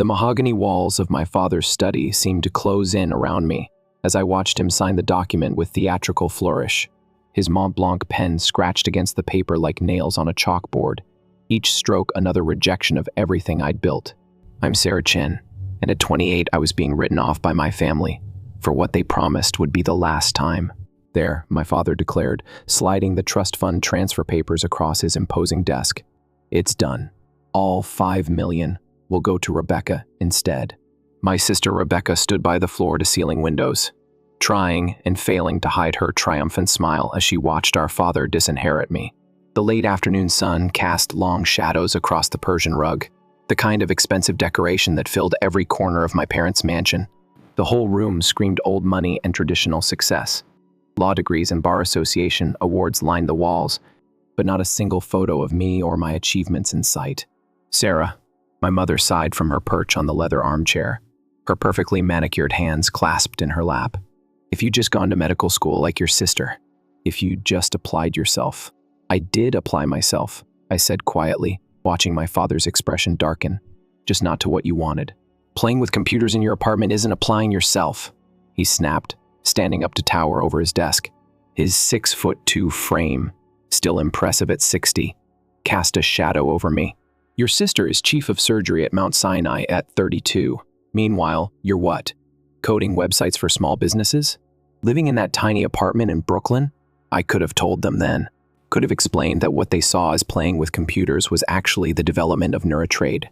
The mahogany walls of my father's study seemed to close in around me as I watched him sign the document with theatrical flourish. His Mont Blanc pen scratched against the paper like nails on a chalkboard, each stroke another rejection of everything I'd built. I'm Sarah Chin, and at 28 I was being written off by my family for what they promised would be the last time. There, my father declared, sliding the trust fund transfer papers across his imposing desk. It's done. All $5 million will go to Rebecca instead. My sister Rebecca stood by the floor-to-ceiling windows, trying and failing to hide her triumphant smile as she watched our father disinherit me. The late afternoon sun cast long shadows across the Persian rug, the kind of expensive decoration that filled every corner of my parents' mansion. The whole room screamed old money and traditional success. Law degrees and bar association awards lined the walls, but not a single photo of me or my achievements in sight. Sarah, my mother sighed from her perch on the leather armchair, her perfectly manicured hands clasped in her lap. If you'd just gone to medical school like your sister, if you just applied yourself. I did apply myself, I said quietly, watching my father's expression darken, just not to what you wanted. Playing with computers in your apartment isn't applying yourself, he snapped, standing up to tower over his desk. His 6'2" frame, still impressive at 60, cast a shadow over me. Your sister is chief of surgery at Mount Sinai at 32. Meanwhile, you're what? Coding websites for small businesses? Living in that tiny apartment in Brooklyn? I could have told them then. Could have explained that what they saw as playing with computers was actually the development of NeuroTrade,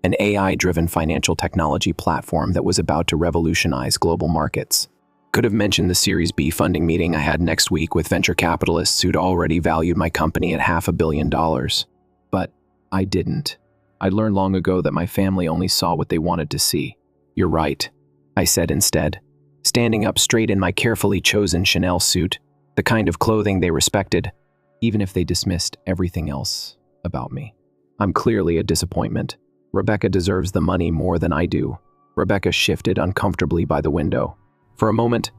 an AI-driven financial technology platform that was about to revolutionize global markets. Could have mentioned the Series B funding meeting I had next week with venture capitalists who'd already valued my company at $500 million. But I didn't. I learned long ago that my family only saw what they wanted to see. You're right, I said instead, standing up straight in my carefully chosen Chanel suit, the kind of clothing they respected, even if they dismissed everything else about me. I'm clearly a disappointment. Rebecca deserves the money more than I do. Rebecca shifted uncomfortably by the window. For a moment,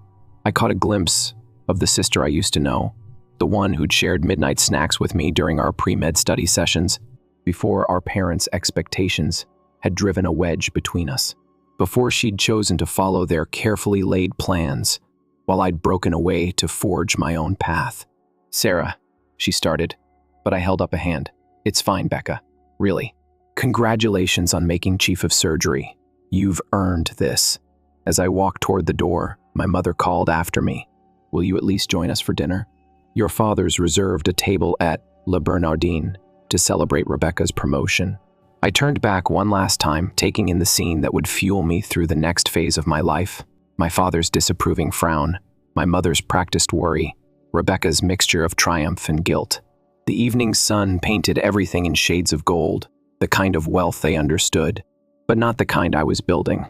I caught a glimpse of the sister I used to know, the one who'd shared midnight snacks with me during our pre-med study sessions, before our parents' expectations had driven a wedge between us, before she'd chosen to follow their carefully laid plans, while I'd broken away to forge my own path. Sarah, she started, but I held up a hand. It's fine, Becca. Really. Congratulations on making chief of surgery. You've earned this. As I walked toward the door, my mother called after me. Will you at least join us for dinner? Your father's reserved a table at Le Bernardin to celebrate Rebecca's promotion. I turned back one last time, taking in the scene that would fuel me through the next phase of my life. My father's disapproving frown, my mother's practiced worry, Rebecca's mixture of triumph and guilt. The evening sun painted everything in shades of gold, the kind of wealth they understood, but not the kind I was building.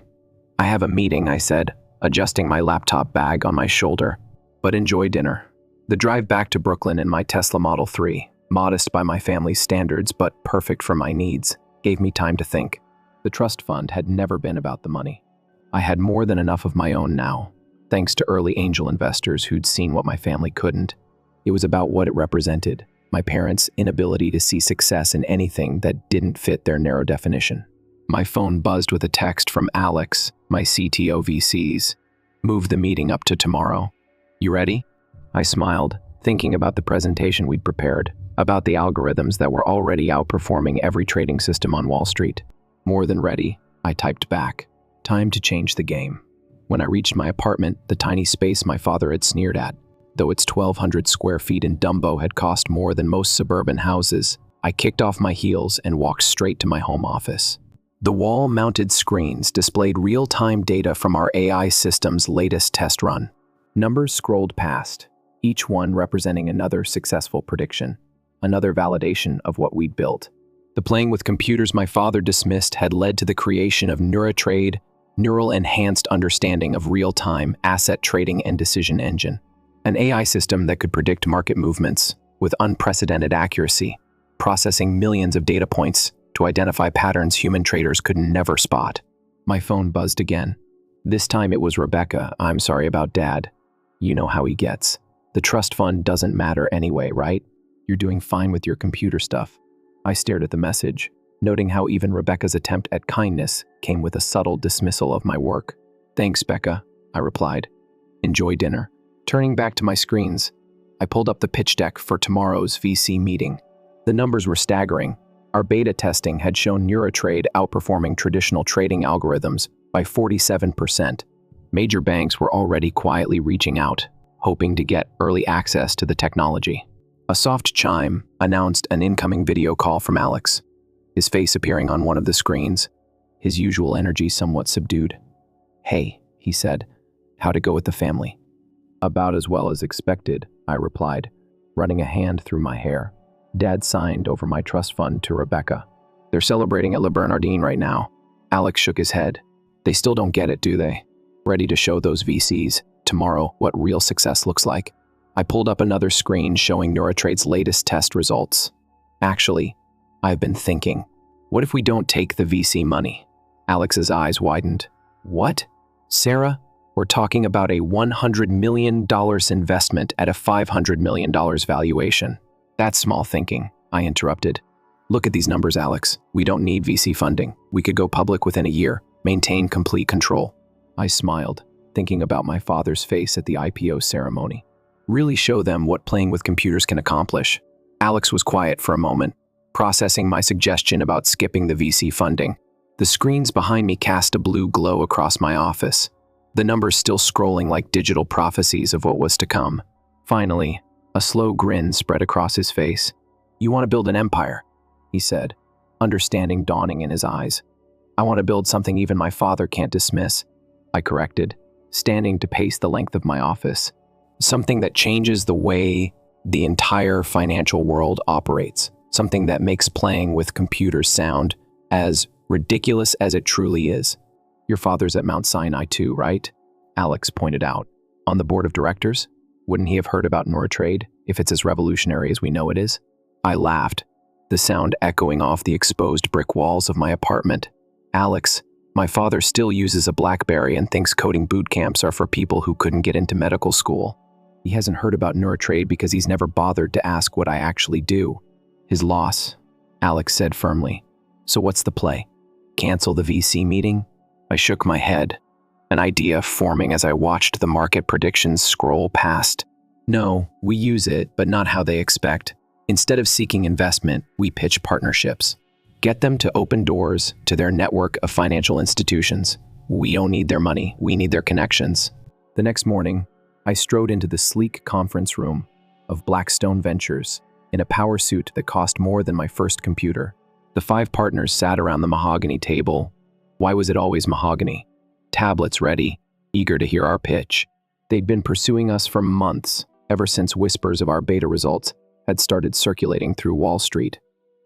I have a meeting, I said, adjusting my laptop bag on my shoulder, but enjoy dinner. The drive back to Brooklyn in my Tesla Model 3, modest by my family's standards but perfect for my needs, gave me time to think. The trust fund had never been about the money. I had more than enough of my own now, thanks to early angel investors who'd seen what my family couldn't. It was about what it represented, my parents' inability to see success in anything that didn't fit their narrow definition. My phone buzzed with a text from Alex, my CTO VCs. Move the meeting up to tomorrow. You ready? I smiled, thinking about the presentation we'd prepared, about the algorithms that were already outperforming every trading system on Wall Street. More than ready, I typed back. Time to change the game. When I reached my apartment, the tiny space my father had sneered at, though its 1,200 square feet in Dumbo had cost more than most suburban houses, I kicked off my heels and walked straight to my home office. The wall-mounted screens displayed real-time data from our AI system's latest test run. Numbers scrolled past, each one representing another successful prediction, another validation of what we'd built. The playing with computers my father dismissed had led to the creation of NeuroTrade, neural-enhanced understanding of real-time asset trading and decision engine, an AI system that could predict market movements with unprecedented accuracy, processing millions of data points to identify patterns human traders could never spot. My phone buzzed again. This time it was Rebecca. I'm sorry about Dad. You know how he gets. The trust fund doesn't matter anyway, right? You're doing fine with your computer stuff. I stared at the message, noting how even Rebecca's attempt at kindness came with a subtle dismissal of my work. "Thanks, Becca," I replied. "Enjoy dinner." Turning back to my screens, I pulled up the pitch deck for tomorrow's VC meeting. The numbers were staggering. Our beta testing had shown NeuroTrade outperforming traditional trading algorithms by 47%. Major banks were already quietly reaching out, hoping to get early access to the technology. A soft chime announced an incoming video call from Alex, his face appearing on one of the screens, his usual energy somewhat subdued. "Hey," he said, "how'd it go with the family?" "About as well as expected," I replied, running a hand through my hair. Dad signed over my trust fund to Rebecca. "They're celebrating at Le Bernardin right now." Alex shook his head. "They still don't get it, do they? Ready to show those VCs tomorrow what real success looks like." I pulled up another screen showing NeuroTrade's latest test results. "Actually, I've been thinking, what if we don't take the VC money?" Alex's eyes widened. "What? Sarah, we're talking about a $100 million investment at a $500 million valuation." "That's small thinking," I interrupted. "Look at these numbers, Alex. We don't need VC funding. We could go public within a year, maintain complete control." I smiled, thinking about my father's face at the IPO ceremony. Really show them what playing with computers can accomplish. Alex was quiet for a moment, processing my suggestion about skipping the VC funding. The screens behind me cast a blue glow across my office, the numbers still scrolling like digital prophecies of what was to come. Finally, a slow grin spread across his face. "You want to build an empire," he said, understanding dawning in his eyes. "I want to build something even my father can't dismiss," I corrected, standing to pace the length of my office. "Something that changes the way the entire financial world operates. Something that makes playing with computers sound as ridiculous as it truly is." "Your father's at Mount Sinai too, right?" Alex pointed out. "On the board of directors? Wouldn't he have heard about NeuroTrade if it's as revolutionary as we know it is?" I laughed, the sound echoing off the exposed brick walls of my apartment. "Alex, my father still uses a BlackBerry and thinks coding boot camps are for people who couldn't get into medical school. He hasn't heard about NeuroTrade because he's never bothered to ask what I actually do." "His loss," Alex said firmly. "So what's the play? Cancel the VC meeting?" I shook my head, an idea forming as I watched the market predictions scroll past. "No, we use it, but not how they expect. Instead of seeking investment, we pitch partnerships. Get them to open doors to their network of financial institutions. We don't need their money, we need their connections." The next morning, I strode into the sleek conference room of Blackstone Ventures in a power suit that cost more than my first computer. The 5 partners sat around the mahogany table. Why was it always mahogany? Tablets ready, eager to hear our pitch. They'd been pursuing us for months, ever since whispers of our beta results had started circulating through Wall Street.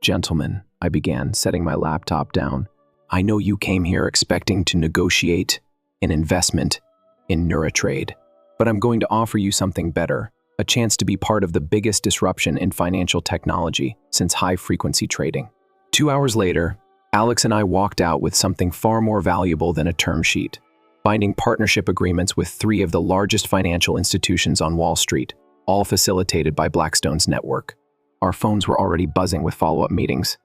"Gentlemen," I began, setting my laptop down, "I know you came here expecting to negotiate an investment in NeuroTrade, but I'm going to offer you something better, a chance to be part of the biggest disruption in financial technology since high-frequency trading." 2 hours later, Alex and I walked out with something far more valuable than a term sheet, binding partnership agreements with 3 of the largest financial institutions on Wall Street, all facilitated by Blackstone's network. Our phones were already buzzing with follow-up meetings.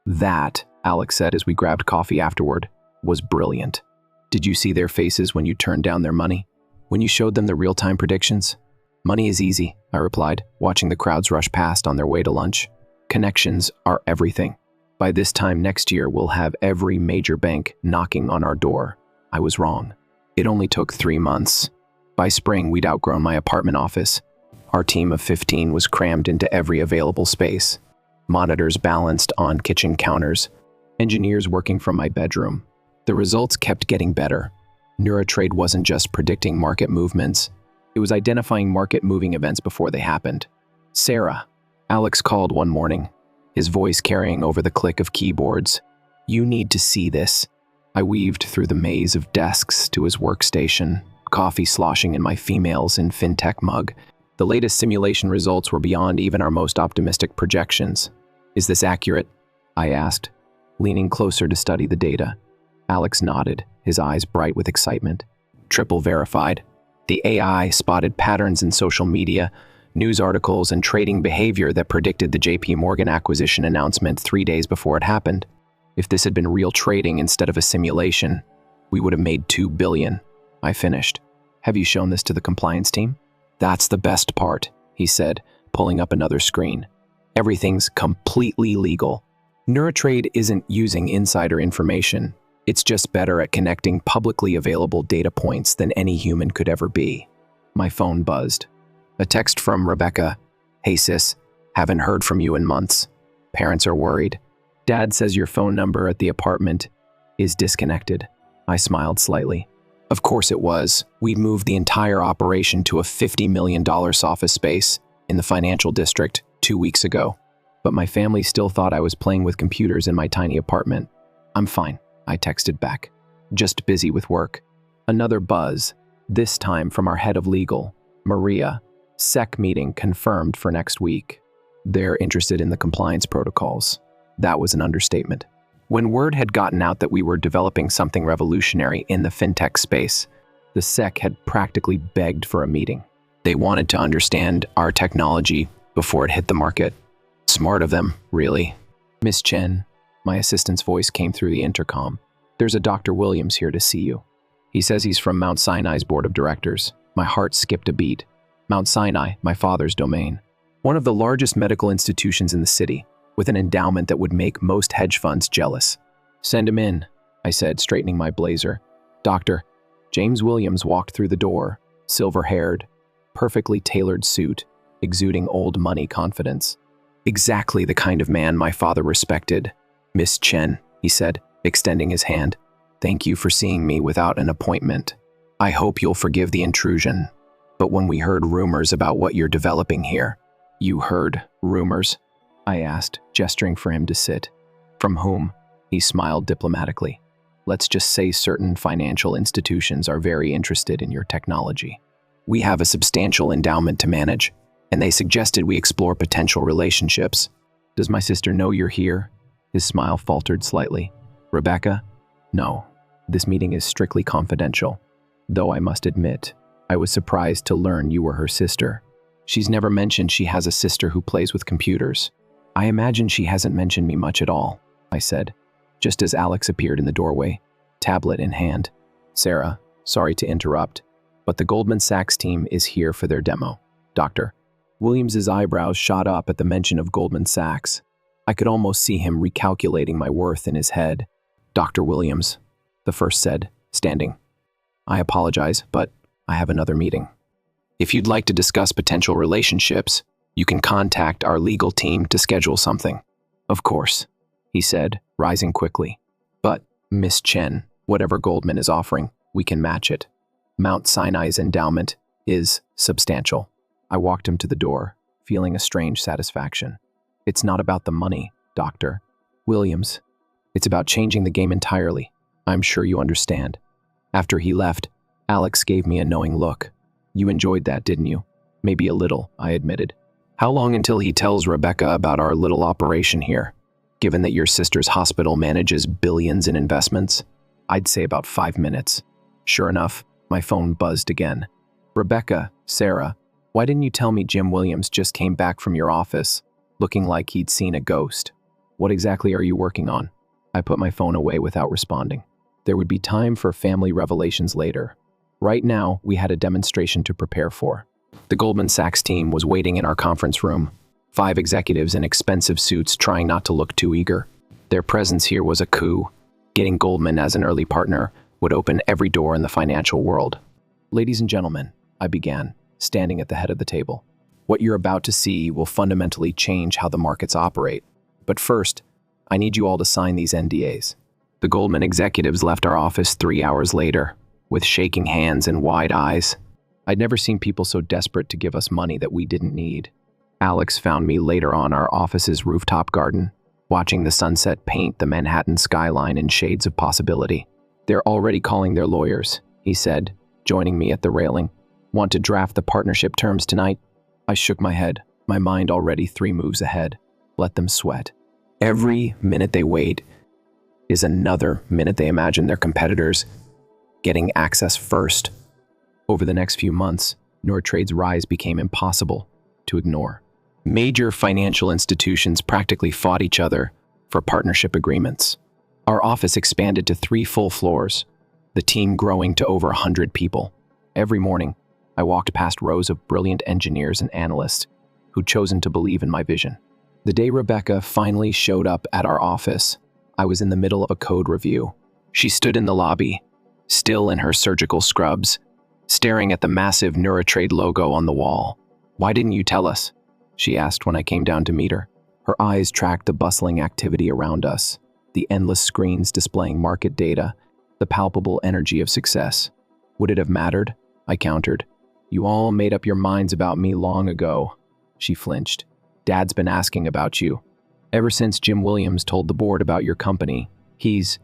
"That," Alex said as we grabbed coffee afterward, "was brilliant. Did you see their faces when you turned down their money? When you showed them the real-time predictions?" "Money is easy," I replied, watching the crowds rush past on their way to lunch. "Connections are everything. By this time next year, we'll have every major bank knocking on our door." I was wrong. It only took 3 months. By spring, we'd outgrown my apartment office. Our team of 15 was crammed into every available space. Monitors balanced on kitchen counters, engineers working from my bedroom. The results kept getting better. NeuroTrade wasn't just predicting market movements. It was identifying market-moving events before they happened. "Sarah," Alex called one morning, his voice carrying over the click of keyboards. "You need to see this." I weaved through the maze of desks to his workstation, coffee sloshing in my females in fintech mug. The latest simulation results were beyond even our most optimistic projections. "Is this accurate?" I asked, leaning closer to study the data. Alex nodded, his eyes bright with excitement. "Triple verified. The AI spotted patterns in social media, news articles, and trading behavior that predicted the JP Morgan acquisition announcement 3 days before it happened. If this had been real trading instead of a simulation, we would have made $2 billion. I finished. Have you shown this to the compliance team? That's the best part, he said, pulling up another screen. Everything's completely legal. Neurotrade isn't using insider information. It's just better at connecting publicly available data points than any human could ever be. My phone buzzed. A text from Rebecca. Hey sis, haven't heard from you in months. Parents are worried. Dad says your phone number at the apartment is disconnected. I smiled slightly. Of course it was. We'd moved the entire operation to a $50 million office space in the financial district 2 weeks ago. But my family still thought I was playing with computers in my tiny apartment. I'm fine, I texted back. Just busy with work. Another buzz, this time from our head of legal, Maria. SEC meeting confirmed for next week. They're interested in the compliance protocols. That was an understatement. When word had gotten out that we were developing something revolutionary in the fintech space, the SEC had practically begged for a meeting. They wanted to understand our technology before it hit the market. Smart of them, really. Miss Chen, my assistant's voice came through the intercom. There's a Dr. Williams here to see you. He says he's from Mount Sinai's board of directors. My heart skipped a beat. Mount Sinai, my father's domain. One of the largest medical institutions in the city, with an endowment that would make most hedge funds jealous. Send him in, I said, straightening my blazer. Doctor, James Williams walked through the door, silver-haired, perfectly tailored suit, exuding old money confidence. Exactly the kind of man my father respected. Miss Chen, he said, extending his hand. Thank you for seeing me without an appointment. I hope you'll forgive the intrusion. But when we heard rumors about what you're developing here, you heard rumors? I asked, gesturing for him to sit. From whom? He smiled diplomatically. Let's just say certain financial institutions are very interested in your technology. We have a substantial endowment to manage, and they suggested we explore potential relationships. Does my sister know you're here? His smile faltered slightly. Rebecca? No. This meeting is strictly confidential. Though I must admit, I was surprised to learn you were her sister. She's never mentioned she has a sister who plays with computers. I imagine she hasn't mentioned me much at all, I said, just as Alex appeared in the doorway, tablet in hand. Sarah, sorry to interrupt, but the Goldman Sachs team is here for their demo. Doctor. Williams's eyebrows shot up at the mention of Goldman Sachs. I could almost see him recalculating my worth in his head. Dr. Williams, the first said, standing. I apologize, but I have another meeting. If you'd like to discuss potential relationships, you can contact our legal team to schedule something. Of course, he said, rising quickly. But, Miss Chen, whatever Goldman is offering, we can match it. Mount Sinai's endowment is substantial. I walked him to the door, feeling a strange satisfaction. It's not about the money, Dr. Williams. It's about changing the game entirely. I'm sure you understand. After he left, Alex gave me a knowing look. You enjoyed that, didn't you? Maybe a little, I admitted. How long until he tells Rebecca about our little operation here? Given that your sister's hospital manages billions in investments? I'd say about 5 minutes. Sure enough, my phone buzzed again. Rebecca, Sarah, why didn't you tell me Jim Williams just came back from your office, looking like he'd seen a ghost? What exactly are you working on? I put my phone away without responding. There would be time for family revelations later. Right now, we had a demonstration to prepare for. The Goldman Sachs team was waiting in our conference room, 5 executives in expensive suits trying not to look too eager. Their presence here was a coup. Getting Goldman as an early partner would open every door in the financial world. Ladies and gentlemen, I began, standing at the head of the table. What you're about to see will fundamentally change how the markets operate. But first, I need you all to sign these NDAs. The Goldman executives left our office 3 hours later, with shaking hands and wide eyes. I'd never seen people so desperate to give us money that we didn't need. Alex found me later on our office's rooftop garden, watching the sunset paint the Manhattan skyline in shades of possibility. They're already calling their lawyers, he said, joining me at the railing. Want to draft the partnership terms tonight? I shook my head, my mind already 3 moves ahead. Let them sweat. Every minute they wait is another minute they imagine their competitors getting access first. Over the next few months, Neurotrade's rise became impossible to ignore. Major financial institutions practically fought each other for partnership agreements. Our office expanded to 3 full floors, the team growing to over 100 people. Every morning, I walked past rows of brilliant engineers and analysts who'd chosen to believe in my vision. The day Rebecca finally showed up at our office, I was in the middle of a code review. She stood in the lobby, still in her surgical scrubs, staring at the massive Neuratrade logo on the wall. "Why didn't you tell us?" she asked when I came down to meet her. Her eyes tracked the bustling activity around us, the endless screens displaying market data, the palpable energy of success. "Would it have mattered?" I countered. "You all made up your minds about me long ago." She flinched. "Dad's been asking about you. Ever since Jim Williams told the board about your company, he's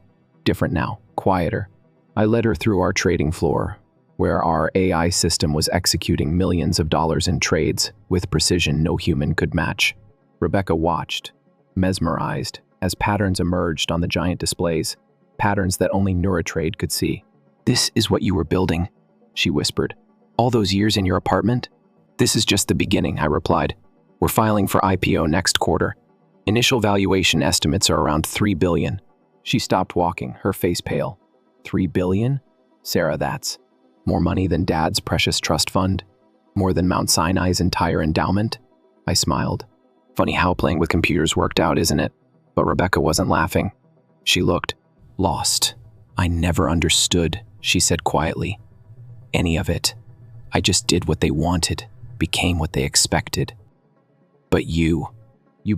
different now, quieter." I led her through our trading floor, where our AI system was executing millions of dollars in trades with precision no human could match. Rebecca watched, mesmerized, as patterns emerged on the giant displays, patterns that only Neuratrade could see. "This is what you were building," she whispered. "All those years in your apartment?" "This is just the beginning," I replied. "We're filing for IPO next quarter. Initial valuation estimates are around $3 billion. She stopped walking, her face pale. $3 billion? Sarah, that's more money than Dad's precious trust fund? More than Mount Sinai's entire endowment? I smiled. Funny how playing with computers worked out, isn't it? But Rebecca wasn't laughing. She looked lost. I never understood, she said quietly. Any of it. I just did what they wanted, became what they expected. But you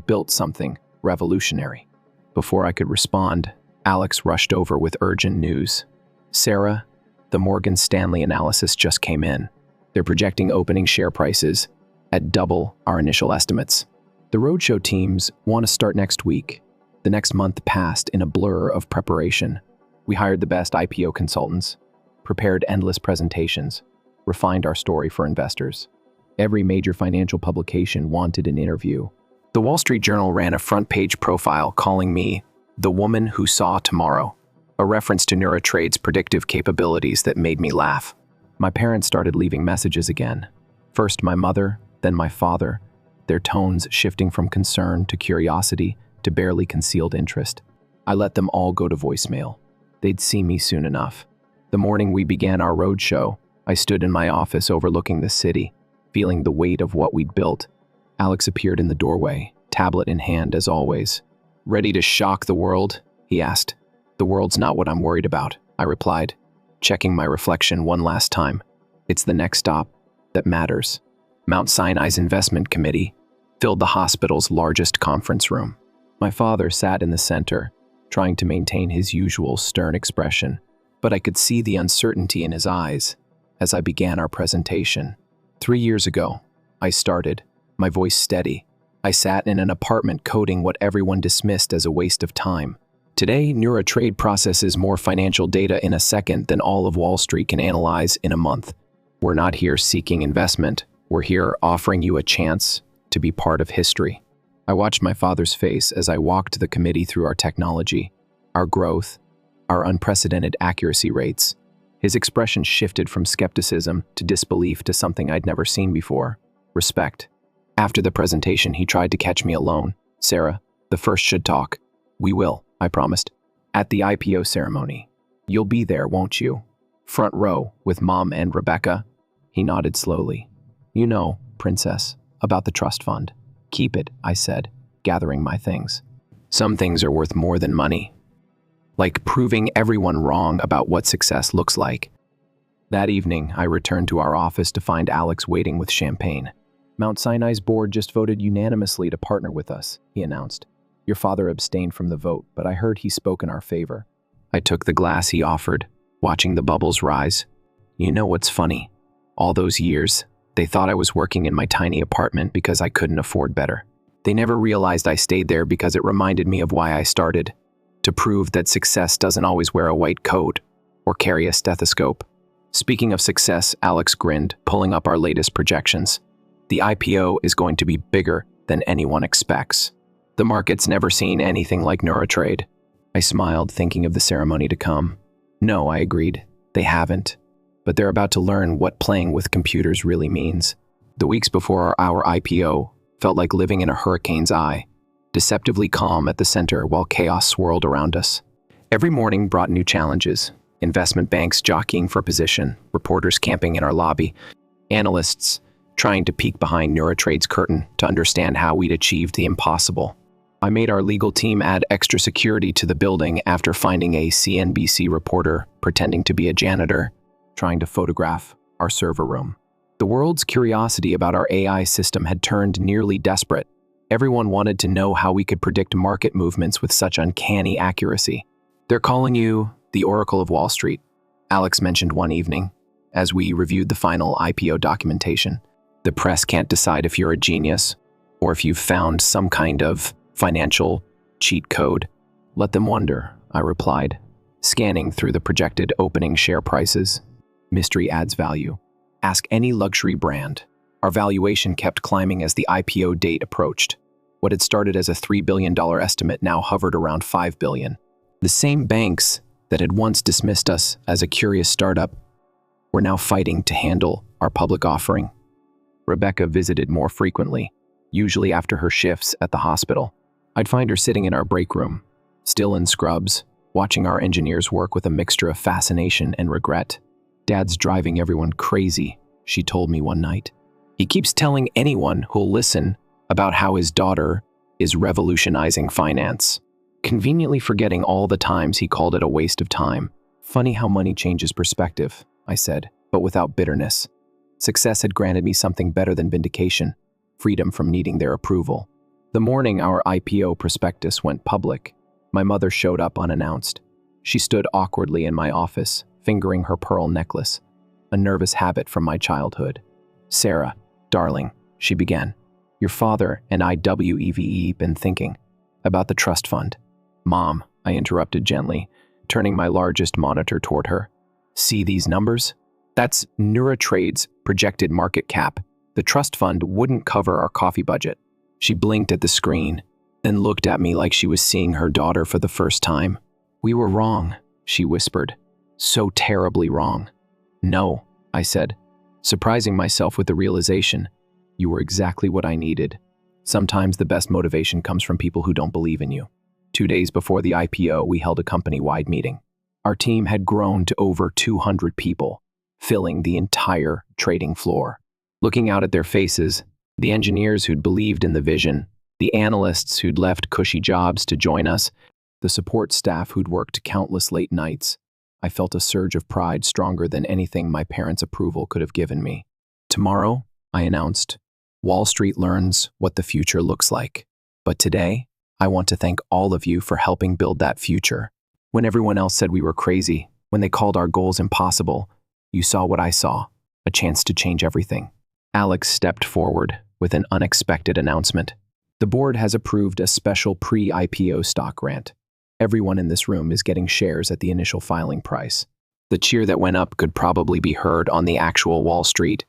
built something revolutionary. Before I could respond, Alex rushed over with urgent news. "Sarah, the Morgan Stanley analysis just came in. They're projecting opening share prices at double our initial estimates. The roadshow teams want to start next week." The next month passed in a blur of preparation. We hired the best IPO consultants, prepared endless presentations, refined our story for investors. Every major financial publication wanted an interview. The Wall Street Journal ran a front-page profile calling me the woman who saw tomorrow, a reference to Neuratrade's predictive capabilities that made me laugh. My parents started leaving messages again. First my mother, then my father, their tones shifting from concern to curiosity to barely concealed interest. I let them all go to voicemail. They'd see me soon enough. The morning we began our roadshow, I stood in my office overlooking the city, feeling the weight of what we'd built. Alex appeared in the doorway, tablet in hand as always. "Ready to shock the world?" he asked. "The world's not what I'm worried about," I replied, checking my reflection one last time. "It's the next stop that matters." Mount Sinai's investment committee filled the hospital's largest conference room. My father sat in the center, trying to maintain his usual stern expression, but I could see the uncertainty in his eyes as I began our presentation. 3 years ago, I started, my voice steady. I sat in an apartment coding what everyone dismissed as a waste of time. Today, Neuratrade processes more financial data in a second than all of Wall Street can analyze in a month. We're not here seeking investment. We're here offering you a chance to be part of history. I watched my father's face as I walked the committee through our technology, our growth, our unprecedented accuracy rates. His expression shifted from skepticism to disbelief to something I'd never seen before: respect. After the presentation, he tried to catch me alone. "Sarah, the first should talk." "We will," I promised. "At the IPO ceremony. You'll be there, won't you? Front row with Mom and Rebecca." He nodded slowly. "You know, Princess, about the trust fund." "Keep it," I said, gathering my things. "Some things are worth more than money. Like proving everyone wrong about what success looks like." That evening, I returned to our office to find Alex waiting with champagne. "Mount Sinai's board just voted unanimously to partner with us," he announced. "Your father abstained from the vote, but I heard he spoke in our favor." I took the glass he offered, watching the bubbles rise. "You know what's funny? All those years, they thought I was working in my tiny apartment because I couldn't afford better. They never realized I stayed there because it reminded me of why I started, to prove that success doesn't always wear a white coat or carry a stethoscope." Speaking of success, Alex grinned, pulling up our latest projections. "The IPO is going to be bigger than anyone expects. The market's never seen anything like Neuratrade." I smiled, thinking of the ceremony to come. "No," I agreed, "they haven't. But they're about to learn what playing with computers really means." The weeks before our IPO felt like living in a hurricane's eye, deceptively calm at the center while chaos swirled around us. Every morning brought new challenges. Investment banks jockeying for position, reporters camping in our lobby, analysts trying to peek behind Neurotrade's curtain to understand how we'd achieved the impossible. I made our legal team add extra security to the building after finding a CNBC reporter pretending to be a janitor, trying to photograph our server room. The world's curiosity about our AI system had turned nearly desperate. Everyone wanted to know how we could predict market movements with such uncanny accuracy. "They're calling you the Oracle of Wall Street," Alex mentioned one evening as we reviewed the final IPO documentation. "The press can't decide if you're a genius or if you've found some kind of financial cheat code. Let them wonder," I replied, scanning through the projected opening share prices. Mystery adds value. Ask any luxury brand. Our valuation kept climbing as the IPO date approached. What had started as a $3 billion estimate now hovered around $5 billion. The same banks that had once dismissed us as a curious startup were now fighting to handle our public offering. Rebecca visited more frequently, usually after her shifts at the hospital. I'd find her sitting in our break room, still in scrubs, watching our engineers work with a mixture of fascination and regret. "Dad's driving everyone crazy," she told me one night. "He keeps telling anyone who'll listen about how his daughter is revolutionizing finance, conveniently forgetting all the times he called it a waste of time." Funny how money changes perspective, I said, but without bitterness. Success had granted me something better than vindication, freedom from needing their approval. The morning our IPO prospectus went public, my mother showed up unannounced. She stood awkwardly in my office, fingering her pearl necklace, a nervous habit from my childhood. "Sarah, darling," she began, "your father and IWEVE been thinking about the trust fund." "Mom," I interrupted gently, turning my largest monitor toward her. "See these numbers? That's Neurotrade's projected market cap. The trust fund wouldn't cover our coffee budget." She blinked at the screen, then looked at me like she was seeing her daughter for the first time. "We were wrong," she whispered. "So terribly wrong." "No," I said, surprising myself with the realization. "You were exactly what I needed. Sometimes the best motivation comes from people who don't believe in you." 2 days before the IPO, we held a company-wide meeting. Our team had grown to over 200 people, filling the entire trading floor. Looking out at their faces, the engineers who'd believed in the vision, the analysts who'd left cushy jobs to join us, the support staff who'd worked countless late nights, I felt a surge of pride stronger than anything my parents' approval could have given me. "Tomorrow," I announced, "Wall Street learns what the future looks like. But today, I want to thank all of you for helping build that future. When everyone else said we were crazy, when they called our goals impossible, you saw what I saw, a chance to change everything." Alex stepped forward with an unexpected announcement. "The board has approved a special pre-IPO stock grant. Everyone in this room is getting shares at the initial filing price." The cheer that went up could probably be heard on the actual Wall Street,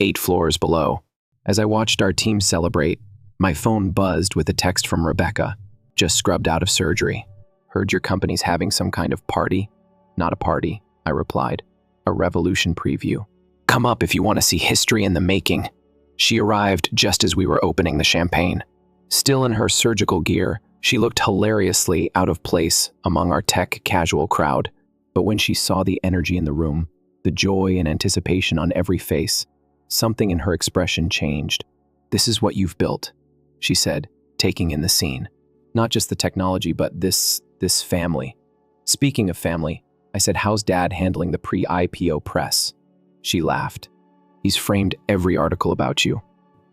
8 floors below. As I watched our team celebrate, my phone buzzed with a text from Rebecca, just scrubbed out of surgery. "Heard your company's having some kind of party?" "Not a party," I replied. "A revolution preview. Come up if you want to see history in the making." She arrived just as we were opening the champagne. Still in her surgical gear, she looked hilariously out of place among our tech casual crowd. But when she saw the energy in the room, the joy and anticipation on every face, something in her expression changed. "This is what you've built," she said, taking in the scene. "Not just the technology, but this family." "Speaking of family," I said, "how's Dad handling the pre-IPO press?" She laughed. "He's framed every article about you,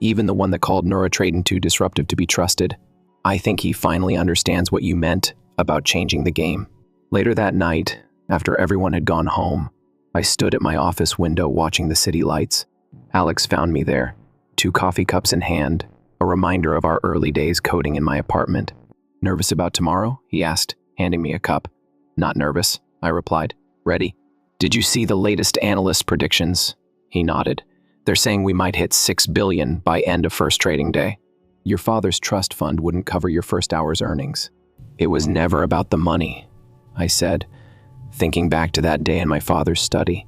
even the one that called Neurotrade too disruptive to be trusted. I think he finally understands what you meant about changing the game." Later that night, after everyone had gone home, I stood at my office window watching the city lights. Alex found me there, 2 coffee cups in hand, a reminder of our early days coding in my apartment. "Nervous about tomorrow?" he asked, handing me a cup. "Not nervous," I replied. "Ready?" "Did you see the latest analyst predictions?" He nodded. "They're saying we might hit $6 billion by end of first trading day. Your father's trust fund wouldn't cover your first hour's earnings." "It was never about the money," I said, thinking back to that day in my father's study.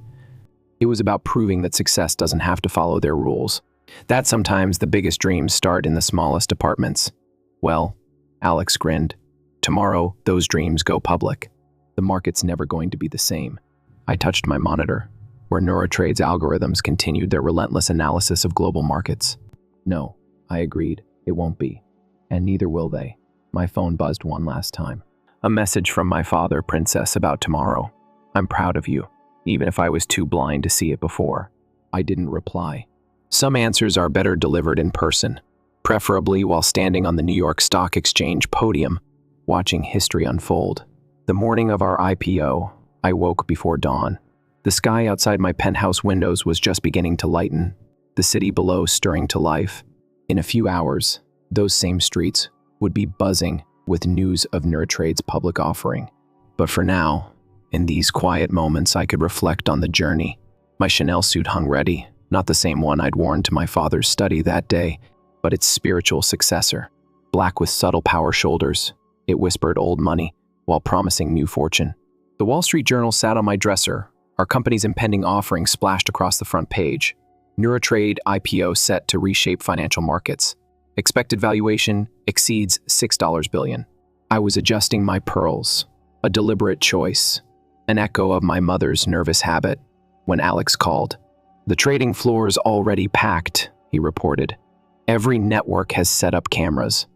"It was about proving that success doesn't have to follow their rules. That sometimes the biggest dreams start in the smallest apartments." "Well," Alex grinned, "tomorrow those dreams go public." The market's never going to be the same. I touched my monitor, where Neurotrade's algorithms continued their relentless analysis of global markets. No, I agreed, it won't be. And neither will they. My phone buzzed one last time. A message from my father, Princess, about tomorrow. I'm proud of you, even if I was too blind to see it before. I didn't reply. Some answers are better delivered in person, preferably while standing on the New York Stock Exchange podium, watching history unfold. The morning of our IPO, I woke before dawn. The sky outside my penthouse windows was just beginning to lighten, the city below stirring to life. In a few hours, those same streets would be buzzing with news of Neurotrade's public offering. But for now, in these quiet moments, I could reflect on the journey. My Chanel suit hung ready, not the same one I'd worn to my father's study that day, but its spiritual successor. Black with subtle power shoulders, it whispered old money while promising new fortune. The Wall Street Journal sat on my dresser. Our company's impending offering splashed across the front page. Neurotrade IPO set to reshape financial markets. Expected valuation exceeds $6 billion. I was adjusting my pearls, a deliberate choice, an echo of my mother's nervous habit, when Alex called. The trading floor's already packed, he reported. Every network has set up cameras.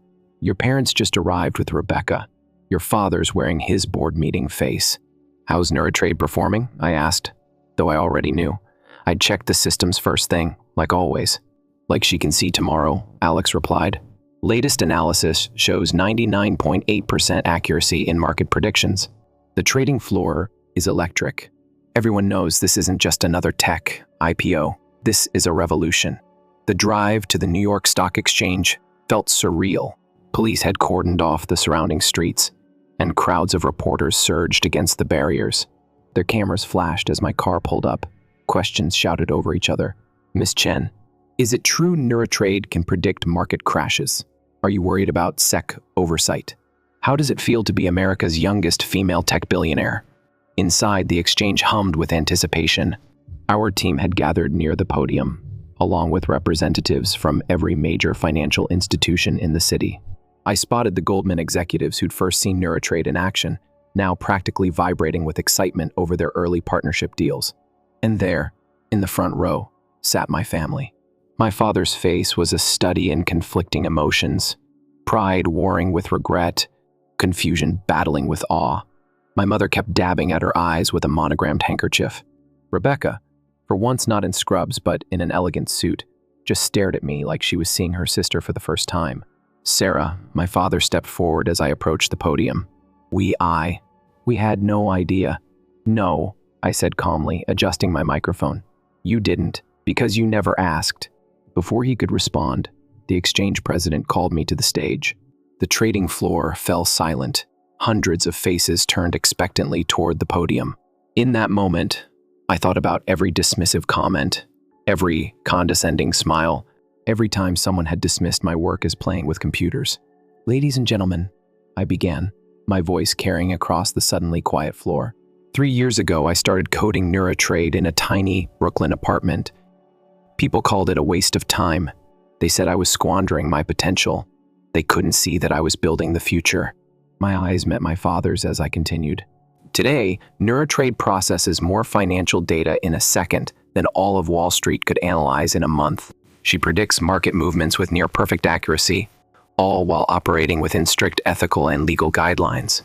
Your parents just arrived with Rebecca. Your father's wearing his board meeting face. How's Neurotrade performing? I asked, though I already knew. I'd checked the systems first thing, like always. Like she can see tomorrow, Alex replied. Latest analysis shows 99.8% accuracy in market predictions. The trading floor is electric. Everyone knows this isn't just another tech IPO. This is a revolution. The drive to the New York Stock Exchange felt surreal. Police had cordoned off the surrounding streets, and crowds of reporters surged against the barriers. Their cameras flashed as my car pulled up. Questions shouted over each other. Miss Chen, is it true Neurotrade can predict market crashes? Are you worried about SEC oversight? How does it feel to be America's youngest female tech billionaire? Inside, the exchange hummed with anticipation. Our team had gathered near the podium, along with representatives from every major financial institution in the city. I spotted the Goldman executives who'd first seen Neurotrade in action, now practically vibrating with excitement over their early partnership deals. And there, in the front row, sat my family. My father's face was a study in conflicting emotions, pride warring with regret, confusion battling with awe. My mother kept dabbing at her eyes with a monogrammed handkerchief. Rebecca, for once not in scrubs but in an elegant suit, just stared at me like she was seeing her sister for the first time. Sarah, my father, stepped forward as I approached the podium. We had no idea. No, I said calmly, adjusting my microphone. You didn't, because you never asked. Before he could respond, the exchange president called me to the stage. The trading floor fell silent. Hundreds of faces turned expectantly toward the podium. In that moment, I thought about every dismissive comment, every condescending smile, every time someone had dismissed my work as playing with computers. Ladies and gentlemen, I began, my voice carrying across the suddenly quiet floor. 3 years ago, I started coding Neurotrade in a tiny Brooklyn apartment. People called it a waste of time. They said I was squandering my potential. They couldn't see that I was building the future. My eyes met my father's as I continued. Today, Neurotrade processes more financial data in a second than all of Wall Street could analyze in a month. She predicts market movements with near-perfect accuracy, all while operating within strict ethical and legal guidelines.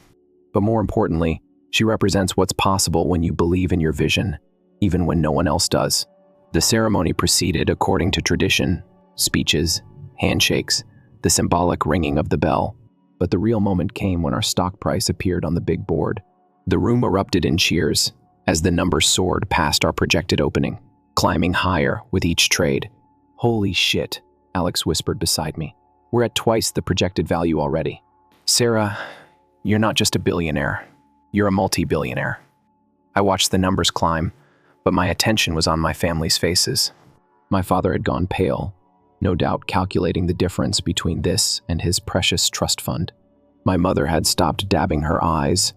But more importantly, she represents what's possible when you believe in your vision, even when no one else does. The ceremony proceeded according to tradition, speeches, handshakes, the symbolic ringing of the bell. But the real moment came when our stock price appeared on the big board. The room erupted in cheers as the numbers soared past our projected opening, climbing higher with each trade. Holy shit, Alex whispered beside me. We're at twice the projected value already. Sarah, you're not just a billionaire. You're a multi-billionaire. I watched the numbers climb, but my attention was on my family's faces. My father had gone pale, no doubt calculating the difference between this and his precious trust fund. My mother had stopped dabbing her eyes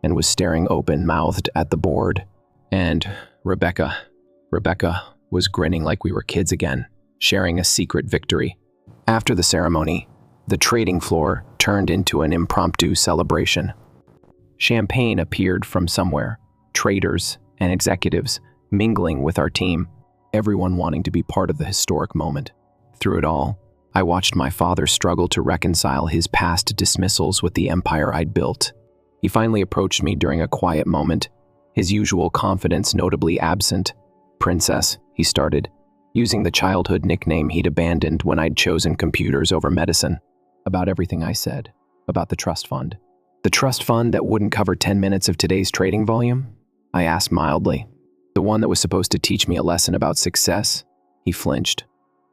and was staring open-mouthed at the board. And Rebecca was grinning like we were kids again, sharing a secret victory. After the ceremony, the trading floor turned into an impromptu celebration. Champagne appeared from somewhere, traders and executives mingling with our team, everyone wanting to be part of the historic moment. Through it all, I watched my father struggle to reconcile his past dismissals with the empire I'd built. He finally approached me during a quiet moment, his usual confidence notably absent. "Princess," he started, using the childhood nickname he'd abandoned when I'd chosen computers over medicine. About everything I said, about the trust fund. "The trust fund that wouldn't cover 10 minutes of today's trading volume?" I asked mildly. "The one that was supposed to teach me a lesson about success?" He flinched.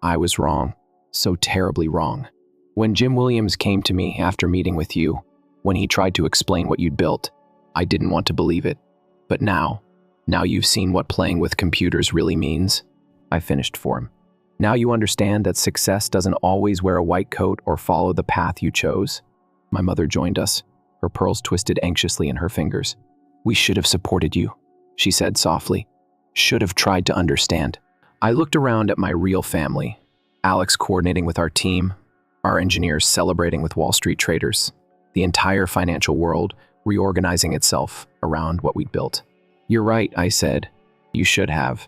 "I was wrong. So terribly wrong. When Jim Williams came to me after meeting with you, when he tried to explain what you'd built, I didn't want to believe it. But now you've seen what playing with computers really means," I finished for him. "Now you understand that success doesn't always wear a white coat or follow the path you chose." My mother joined us, her pearls twisted anxiously in her fingers. "We should have supported you," she said softly. "Should have tried to understand." I looked around at my real family, Alex coordinating with our team, our engineers celebrating with Wall Street traders, the entire financial world reorganizing itself around what we'd built. "You're right," I said. "You should have.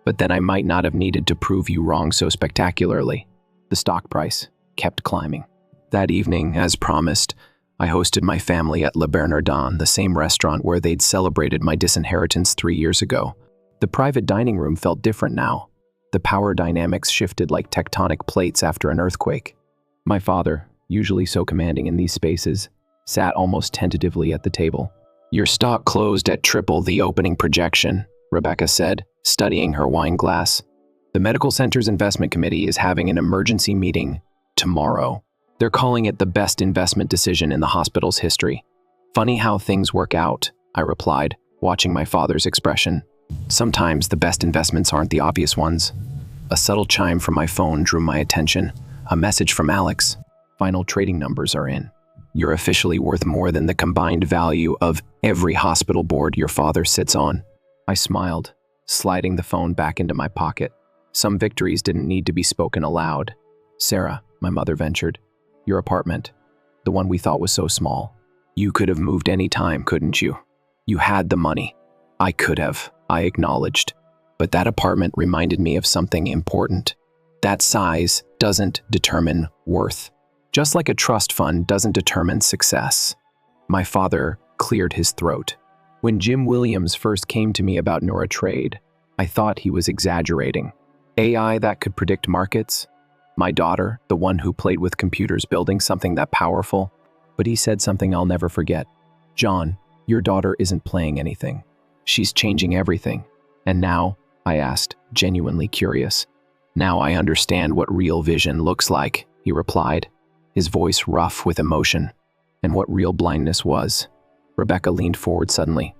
But then I might not have needed to prove you wrong so spectacularly." The stock price kept climbing. That evening, as promised, I hosted my family at Le Bernardin, the same restaurant where they'd celebrated my disinheritance 3 years ago. The private dining room felt different now. The power dynamics shifted like tectonic plates after an earthquake. My father, usually so commanding in these spaces, sat almost tentatively at the table. "Your stock closed at triple the opening projection," Rebecca said, studying her wine glass. "The Medical Center's Investment Committee is having an emergency meeting tomorrow. They're calling it the best investment decision in the hospital's history." "Funny how things work out," I replied, watching my father's expression. "Sometimes the best investments aren't the obvious ones." A subtle chime from my phone drew my attention. A message from Alex. "Final trading numbers are in. You're officially worth more than the combined value of every hospital board your father sits on." I smiled, sliding the phone back into my pocket. Some victories didn't need to be spoken aloud. "Sarah," my mother ventured, "your apartment, the one we thought was so small. You could have moved any time, couldn't you? You had the money." "I could have," I acknowledged. But that apartment reminded me of something important. That size doesn't determine worth. Just like a trust fund doesn't determine success. My father cleared his throat. "When Jim Williams first came to me about NeuroTrade, I thought he was exaggerating. AI that could predict markets? My daughter, the one who played with computers building something that powerful?" But he said something I'll never forget. "John, your daughter isn't playing anything. She's changing everything." "And now?" I asked, genuinely curious. "Now I understand what real vision looks like," he replied, his voice rough with emotion. "And what real blindness was." Rebecca leaned forward suddenly.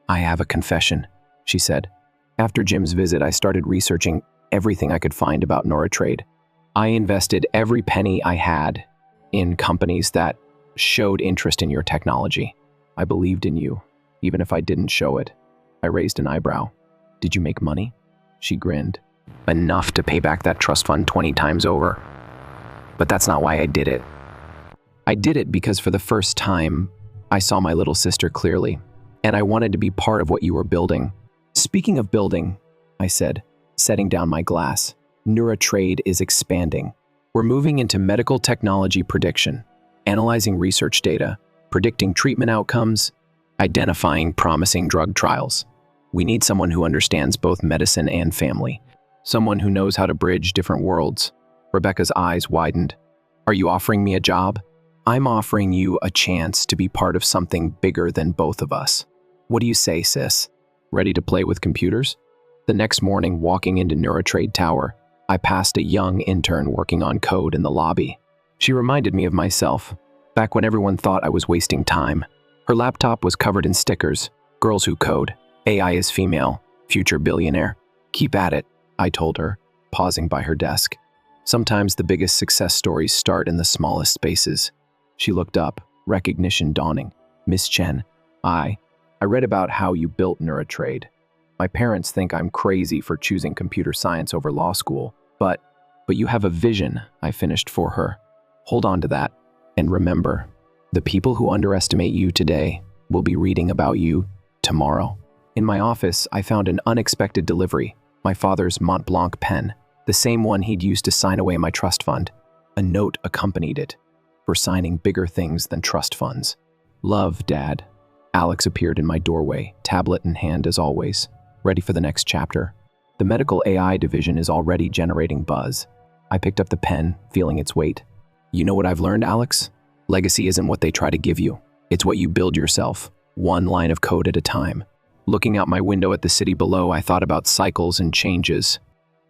"I have a confession," she said. "After Jim's visit, I started researching everything I could find about NeuroTrade. I invested every penny I had in companies that showed interest in your technology. I believed in you, even if I didn't show it." I raised an eyebrow. "Did you make money?" She grinned. "Enough to pay back that trust fund 20 times over. But that's not why I did it. I did it because for the first time, I saw my little sister clearly, and I wanted to be part of what you were building." "Speaking of building," I said, setting down my glass, "NeuroTrade is expanding. We're moving into medical technology prediction, analyzing research data, predicting treatment outcomes, identifying promising drug trials. We need someone who understands both medicine and family, someone who knows how to bridge different worlds." Rebecca's eyes widened. "Are you offering me a job?" "I'm offering you a chance to be part of something bigger than both of us. What do you say, sis? Ready to play with computers?" The next morning, walking into NeuroTrade Tower, I passed a young intern working on code in the lobby. She reminded me of myself, back when everyone thought I was wasting time. Her laptop was covered in stickers. "Girls who code. AI is female. Future billionaire." "Keep at it," I told her, pausing by her desk. "Sometimes the biggest success stories start in the smallest spaces." She looked up, recognition dawning. "Miss Chen, I read about how you built NeuroTrade. My parents think I'm crazy for choosing computer science over law school, but you have a vision," I finished for her. "Hold on to that, and remember, the people who underestimate you today We'll be reading about you tomorrow. In my office, I found an unexpected delivery, my father's Mont Blanc pen, the same one he'd used to sign away my trust fund. A note accompanied it, for signing bigger things than trust funds. Love, Dad. Alex appeared in my doorway, tablet in hand as always, ready for the next chapter. The medical AI division is already generating buzz. I picked up the pen, feeling its weight. You know what I've learned, Alex? Legacy isn't what they try to give you. It's what you build yourself, one line of code at a time. Looking out my window at the city below, I thought about cycles and changes.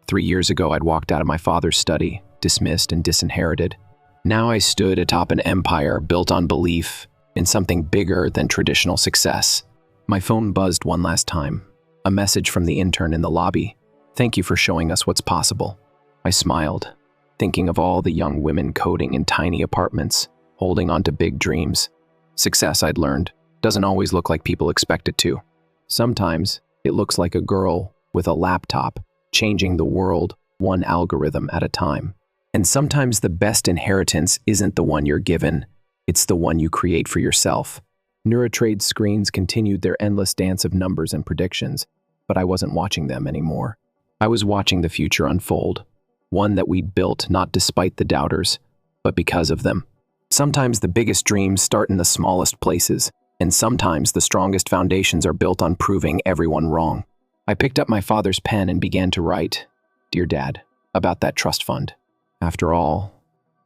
3 years ago, I'd walked out of my father's study, dismissed and disinherited. Now I stood atop an empire built on belief in something bigger than traditional success. My phone buzzed one last time. A message from the intern in the lobby. Thank you for showing us what's possible. I smiled, thinking of all the young women coding in tiny apartments, holding on to big dreams. Success, I'd learned, doesn't always look like people expect it to. Sometimes it looks like a girl with a laptop, changing the world one algorithm at a time. And sometimes the best inheritance isn't the one you're given, it's the one you create for yourself. Neurotrade screens continued their endless dance of numbers and predictions, but I wasn't watching them anymore. I was watching the future unfold, one that we'd built not despite the doubters, but because of them. Sometimes the biggest dreams start in the smallest places, and sometimes the strongest foundations are built on proving everyone wrong. I picked up my father's pen and began to write, Dear Dad, about that trust fund. After all,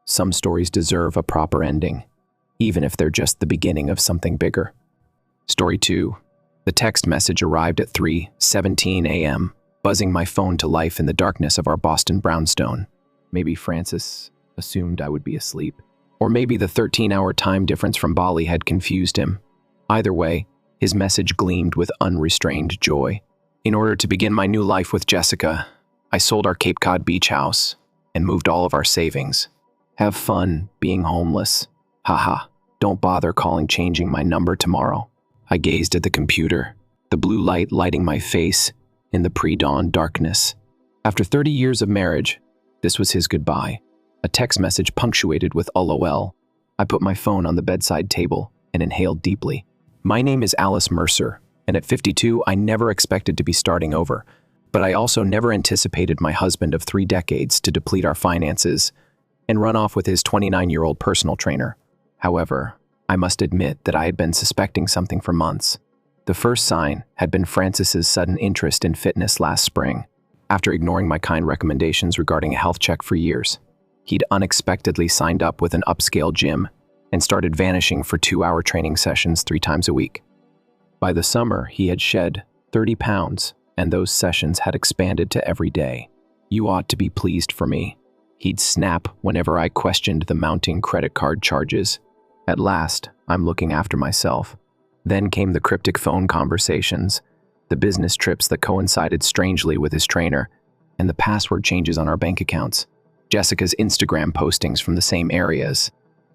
some stories deserve a proper ending, even if they're just the beginning of something bigger. Story 2. The text message arrived at 3:17 a.m., buzzing my phone to life in the darkness of our Boston brownstone. Maybe Francis assumed I would be asleep, or maybe the 13-hour time difference from Bali had confused him. Either way, his message gleamed with unrestrained joy. In order to begin my new life with Jessica, I sold our Cape Cod beach house and moved all of our savings. Have fun being homeless. Haha, don't bother changing my number tomorrow. I gazed at the computer, the blue light lighting my face in the pre-dawn darkness. After 30 years of marriage, this was his goodbye. A text message punctuated with LOL. I put my phone on the bedside table and inhaled deeply. My name is Alice Mercer, and at 52, I never expected to be starting over. But I also never anticipated my husband of 3 decades to deplete our finances and run off with his 29-year-old personal trainer. However, I must admit that I had been suspecting something for months. The first sign had been Francis's sudden interest in fitness last spring. After ignoring my kind recommendations regarding a health check for years, he'd unexpectedly signed up with an upscale gym and started vanishing for 2-hour training sessions 3 times a week. By the summer, he had shed 30 pounds, and those sessions had expanded to every day. You ought to be pleased for me. He'd snap whenever I questioned the mounting credit card charges. At last, I'm looking after myself. Then came the cryptic phone conversations, the business trips that coincided strangely with his trainer, and the password changes on our bank accounts. Jessica's Instagram postings from the same areas.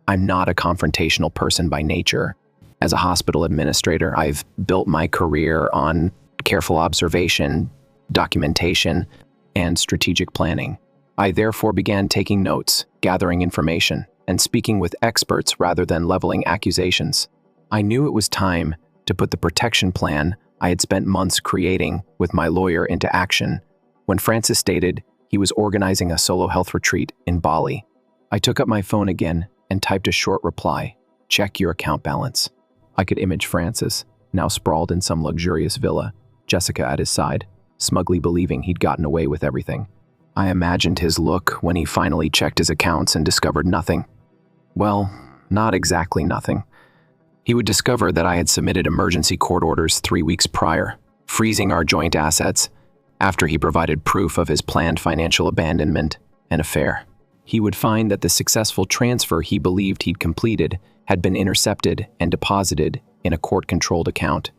I'm not a confrontational person by nature. As a hospital administrator, I've built my career on careful observation, documentation, and strategic planning. I therefore began taking notes, gathering information, and speaking with experts rather than leveling accusations. I knew it was time to put the protection plan I had spent months creating with my lawyer into action when Francis stated he was organizing a solo health retreat in Bali. I took up my phone again and typed a short reply, check your account balance. I could image Francis, now sprawled in some luxurious villa, Jessica at his side, smugly believing he'd gotten away with everything. I imagined his look when he finally checked his accounts and discovered nothing. Well, not exactly nothing. He would discover that I had submitted emergency court orders 3 weeks prior, freezing our joint assets, after he provided proof of his planned financial abandonment and affair. He would find that the successful transfer he believed he'd completed had been intercepted and deposited in a court-controlled account.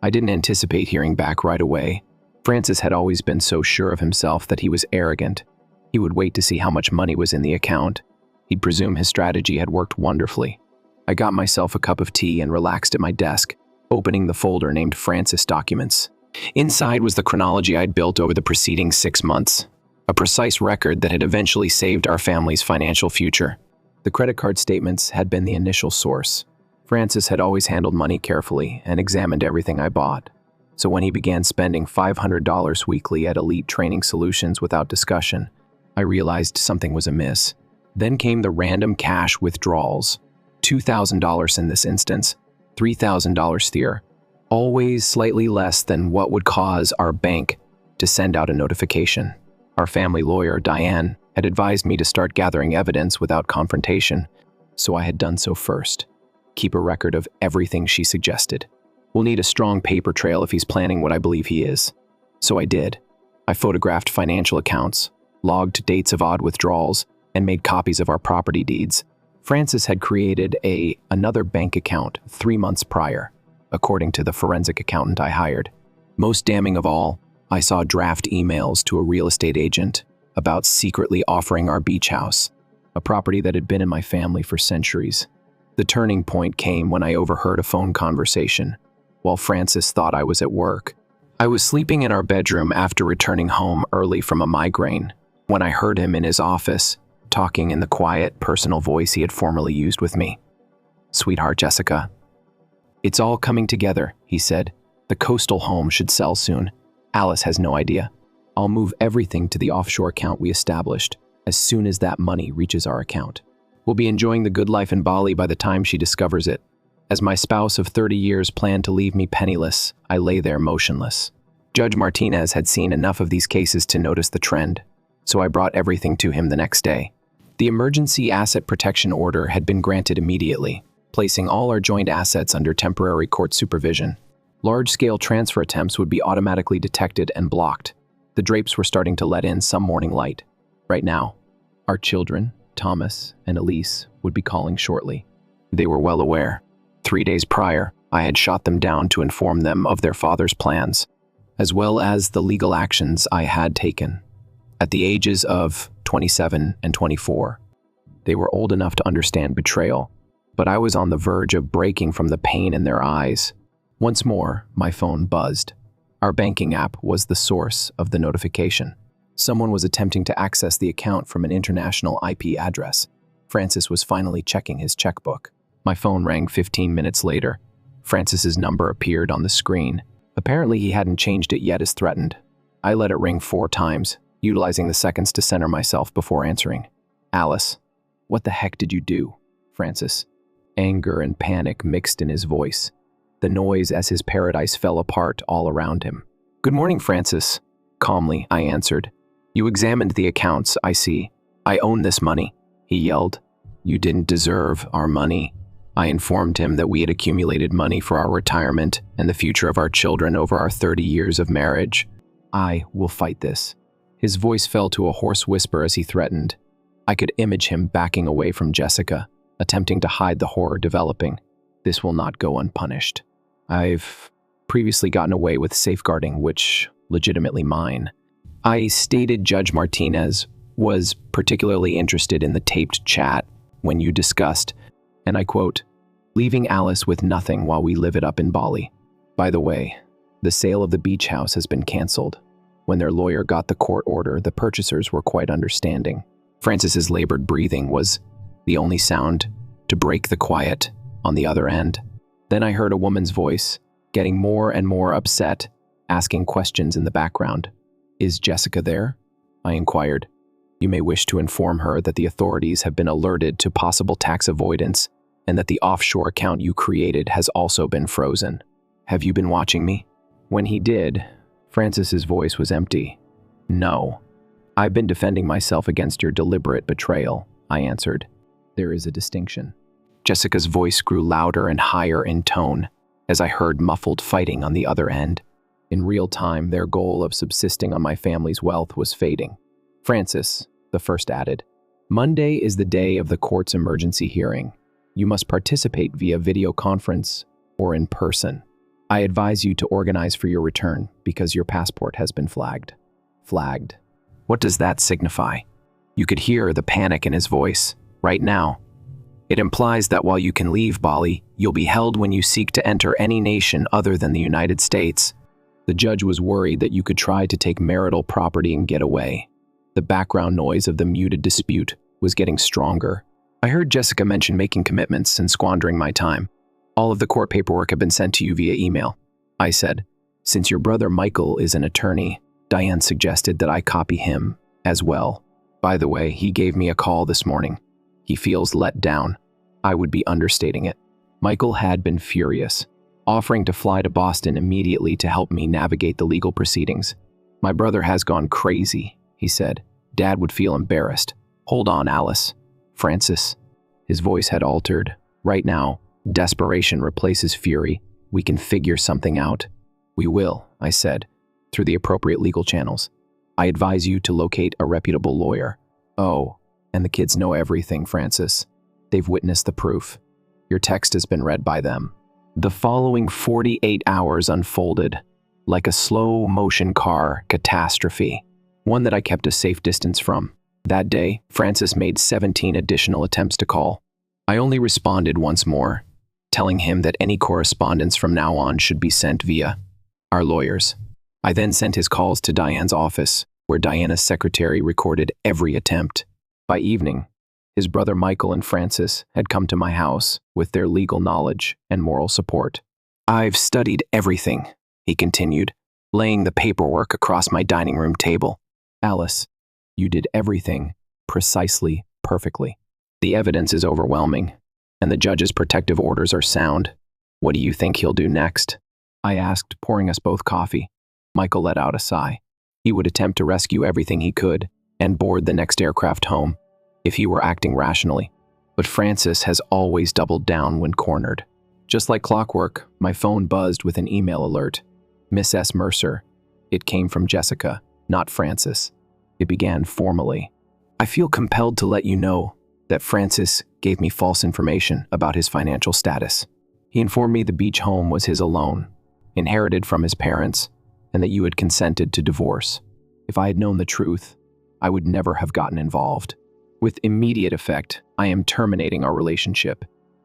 I didn't anticipate hearing back right away. Francis had always been so sure of himself that he was arrogant. He would wait to see how much money was in the account. He'd presume his strategy had worked wonderfully. I got myself a cup of tea and relaxed at my desk, opening the folder named Francis Documents. Inside was the chronology I'd built over the preceding 6 months, a precise record that had eventually saved our family's financial future. The credit card statements had been the initial source. Francis had always handled money carefully and examined everything I bought. So when he began spending $500 weekly at Elite Training Solutions without discussion, I realized something was amiss. Then came the random cash withdrawals. $2,000 in this instance, $3,000 there, always slightly less than what would cause our bank to send out a notification. Our family lawyer, Diane, had advised me to start gathering evidence without confrontation, so I had done so first. Keep a record of everything she suggested. We'll need a strong paper trail if he's planning what I believe he is. So I did. I photographed financial accounts, logged dates of odd withdrawals, and made copies of our property deeds. Francis had created another bank account 3 months prior, according to the forensic accountant I hired. Most damning of all, I saw draft emails to a real estate agent about secretly offering our beach house, a property that had been in my family for centuries. The turning point came when I overheard a phone conversation while Francis thought I was at work. I was sleeping in our bedroom after returning home early from a migraine when I heard him in his office, talking in the quiet, personal voice he had formerly used with me. "Sweetheart Jessica, it's all coming together," he said. "The coastal home should sell soon. Alice has no idea. I'll move everything to the offshore account we established as soon as that money reaches our account. We'll be enjoying the good life in Bali by the time she discovers it. As my spouse of 30 years planned to leave me penniless, I lay there motionless." Judge Martinez had seen enough of these cases to notice the trend, so I brought everything to him the next day. The emergency asset protection order had been granted immediately, placing all our joint assets under temporary court supervision. Large-scale transfer attempts would be automatically detected and blocked. The drapes were starting to let in some morning light. Right now, our children, Thomas and Elise, would be calling shortly. They were well aware. 3 days prior, I had shot them down to inform them of their father's plans, as well as the legal actions I had taken. At the ages of 27 and 24, they were old enough to understand betrayal, but I was on the verge of breaking from the pain in their eyes. Once more, my phone buzzed. Our banking app was the source of the notification. Someone was attempting to access the account from an international IP address. Francis was finally checking his checkbook. My phone rang 15 minutes later. Francis's number appeared on the screen. Apparently, he hadn't changed it yet as threatened. I let it ring 4 times, utilizing the seconds to center myself before answering. "Alice, what the heck did you do?" Francis. Anger and panic mixed in his voice. The noise as his paradise fell apart all around him. "Good morning, Francis." Calmly, I answered. "You examined the accounts, I see. I own this money," he yelled. "You didn't deserve our money." I informed him that we had accumulated money for our retirement and the future of our children over our 30 years of marriage. "I will fight this." His voice fell to a hoarse whisper as he threatened. I could image him backing away from Jessica, attempting to hide the horror developing. This will not go unpunished. I've previously gotten away with safeguarding, which legitimately mine. I stated Judge Martinez was particularly interested in the taped chat when you discussed, and I quote, "leaving Alice with nothing while we live it up in Bali. By the way, the sale of the beach house has been canceled. When their lawyer got the court order, the purchasers were quite understanding." Francis's labored breathing was the only sound to break the quiet on the other end. Then I heard a woman's voice, getting more and more upset, asking questions in the background. "Is Jessica there?" I inquired. "You may wish to inform her that the authorities have been alerted to possible tax avoidance and that the offshore account you created has also been frozen. Have you been watching me?" When he did, Francis's voice was empty. "No. I've been defending myself against your deliberate betrayal," I answered. "There is a distinction." Jessica's voice grew louder and higher in tone as I heard muffled fighting on the other end. In real time, their goal of subsisting on my family's wealth was fading. "Francis," the first added, "Monday is the day of the court's emergency hearing. You must participate via video conference or in person. I advise you to organize for your return because your passport has been flagged." Flagged. What does that signify? You could hear the panic in his voice. Right now. It implies that while you can leave Bali, you'll be held when you seek to enter any nation other than the United States. The judge was worried that you could try to take marital property and get away. The background noise of the muted dispute was getting stronger. I heard Jessica mention making commitments and squandering my time. All of the court paperwork have been sent to you via email, I said. Since your brother Michael is an attorney, Diane suggested that I copy him as well. By the way, he gave me a call this morning. He feels let down. I would be understating it. Michael had been furious, offering to fly to Boston immediately to help me navigate the legal proceedings. My brother has gone crazy, he said. Dad would feel embarrassed. Hold on, Alice. Francis. His voice had altered. Right now, desperation replaces fury. We can figure something out. We will, I said, through the appropriate legal channels. I advise you to locate a reputable lawyer. Oh, and the kids know everything, Francis. They've witnessed the proof. Your text has been read by them. The following 48 hours unfolded like a slow-motion car catastrophe, one that I kept a safe distance from. That day, Francis made 17 additional attempts to call. I only responded once more, telling him that any correspondence from now on should be sent via our lawyers. I then sent his calls to Diane's office, where Diana's secretary recorded every attempt. By evening, his brother Michael and Francis had come to my house with their legal knowledge and moral support. I've studied everything, he continued, laying the paperwork across my dining room table. Alice, you did everything precisely perfectly. The evidence is overwhelming, and the judge's protective orders are sound. What do you think he'll do next? I asked, pouring us both coffee. Michael let out a sigh. He would attempt to rescue everything he could and board the next aircraft home, if he were acting rationally. But Francis has always doubled down when cornered. Just like clockwork, my phone buzzed with an email alert. Miss S. Mercer. It came from Jessica, not Francis. It began formally. I feel compelled to let you know that Francis gave me false information about his financial status. He informed me the beach home was his alone, inherited from his parents, and that you had consented to divorce. If I had known the truth, I would never have gotten involved. With immediate effect, I am terminating our relationship.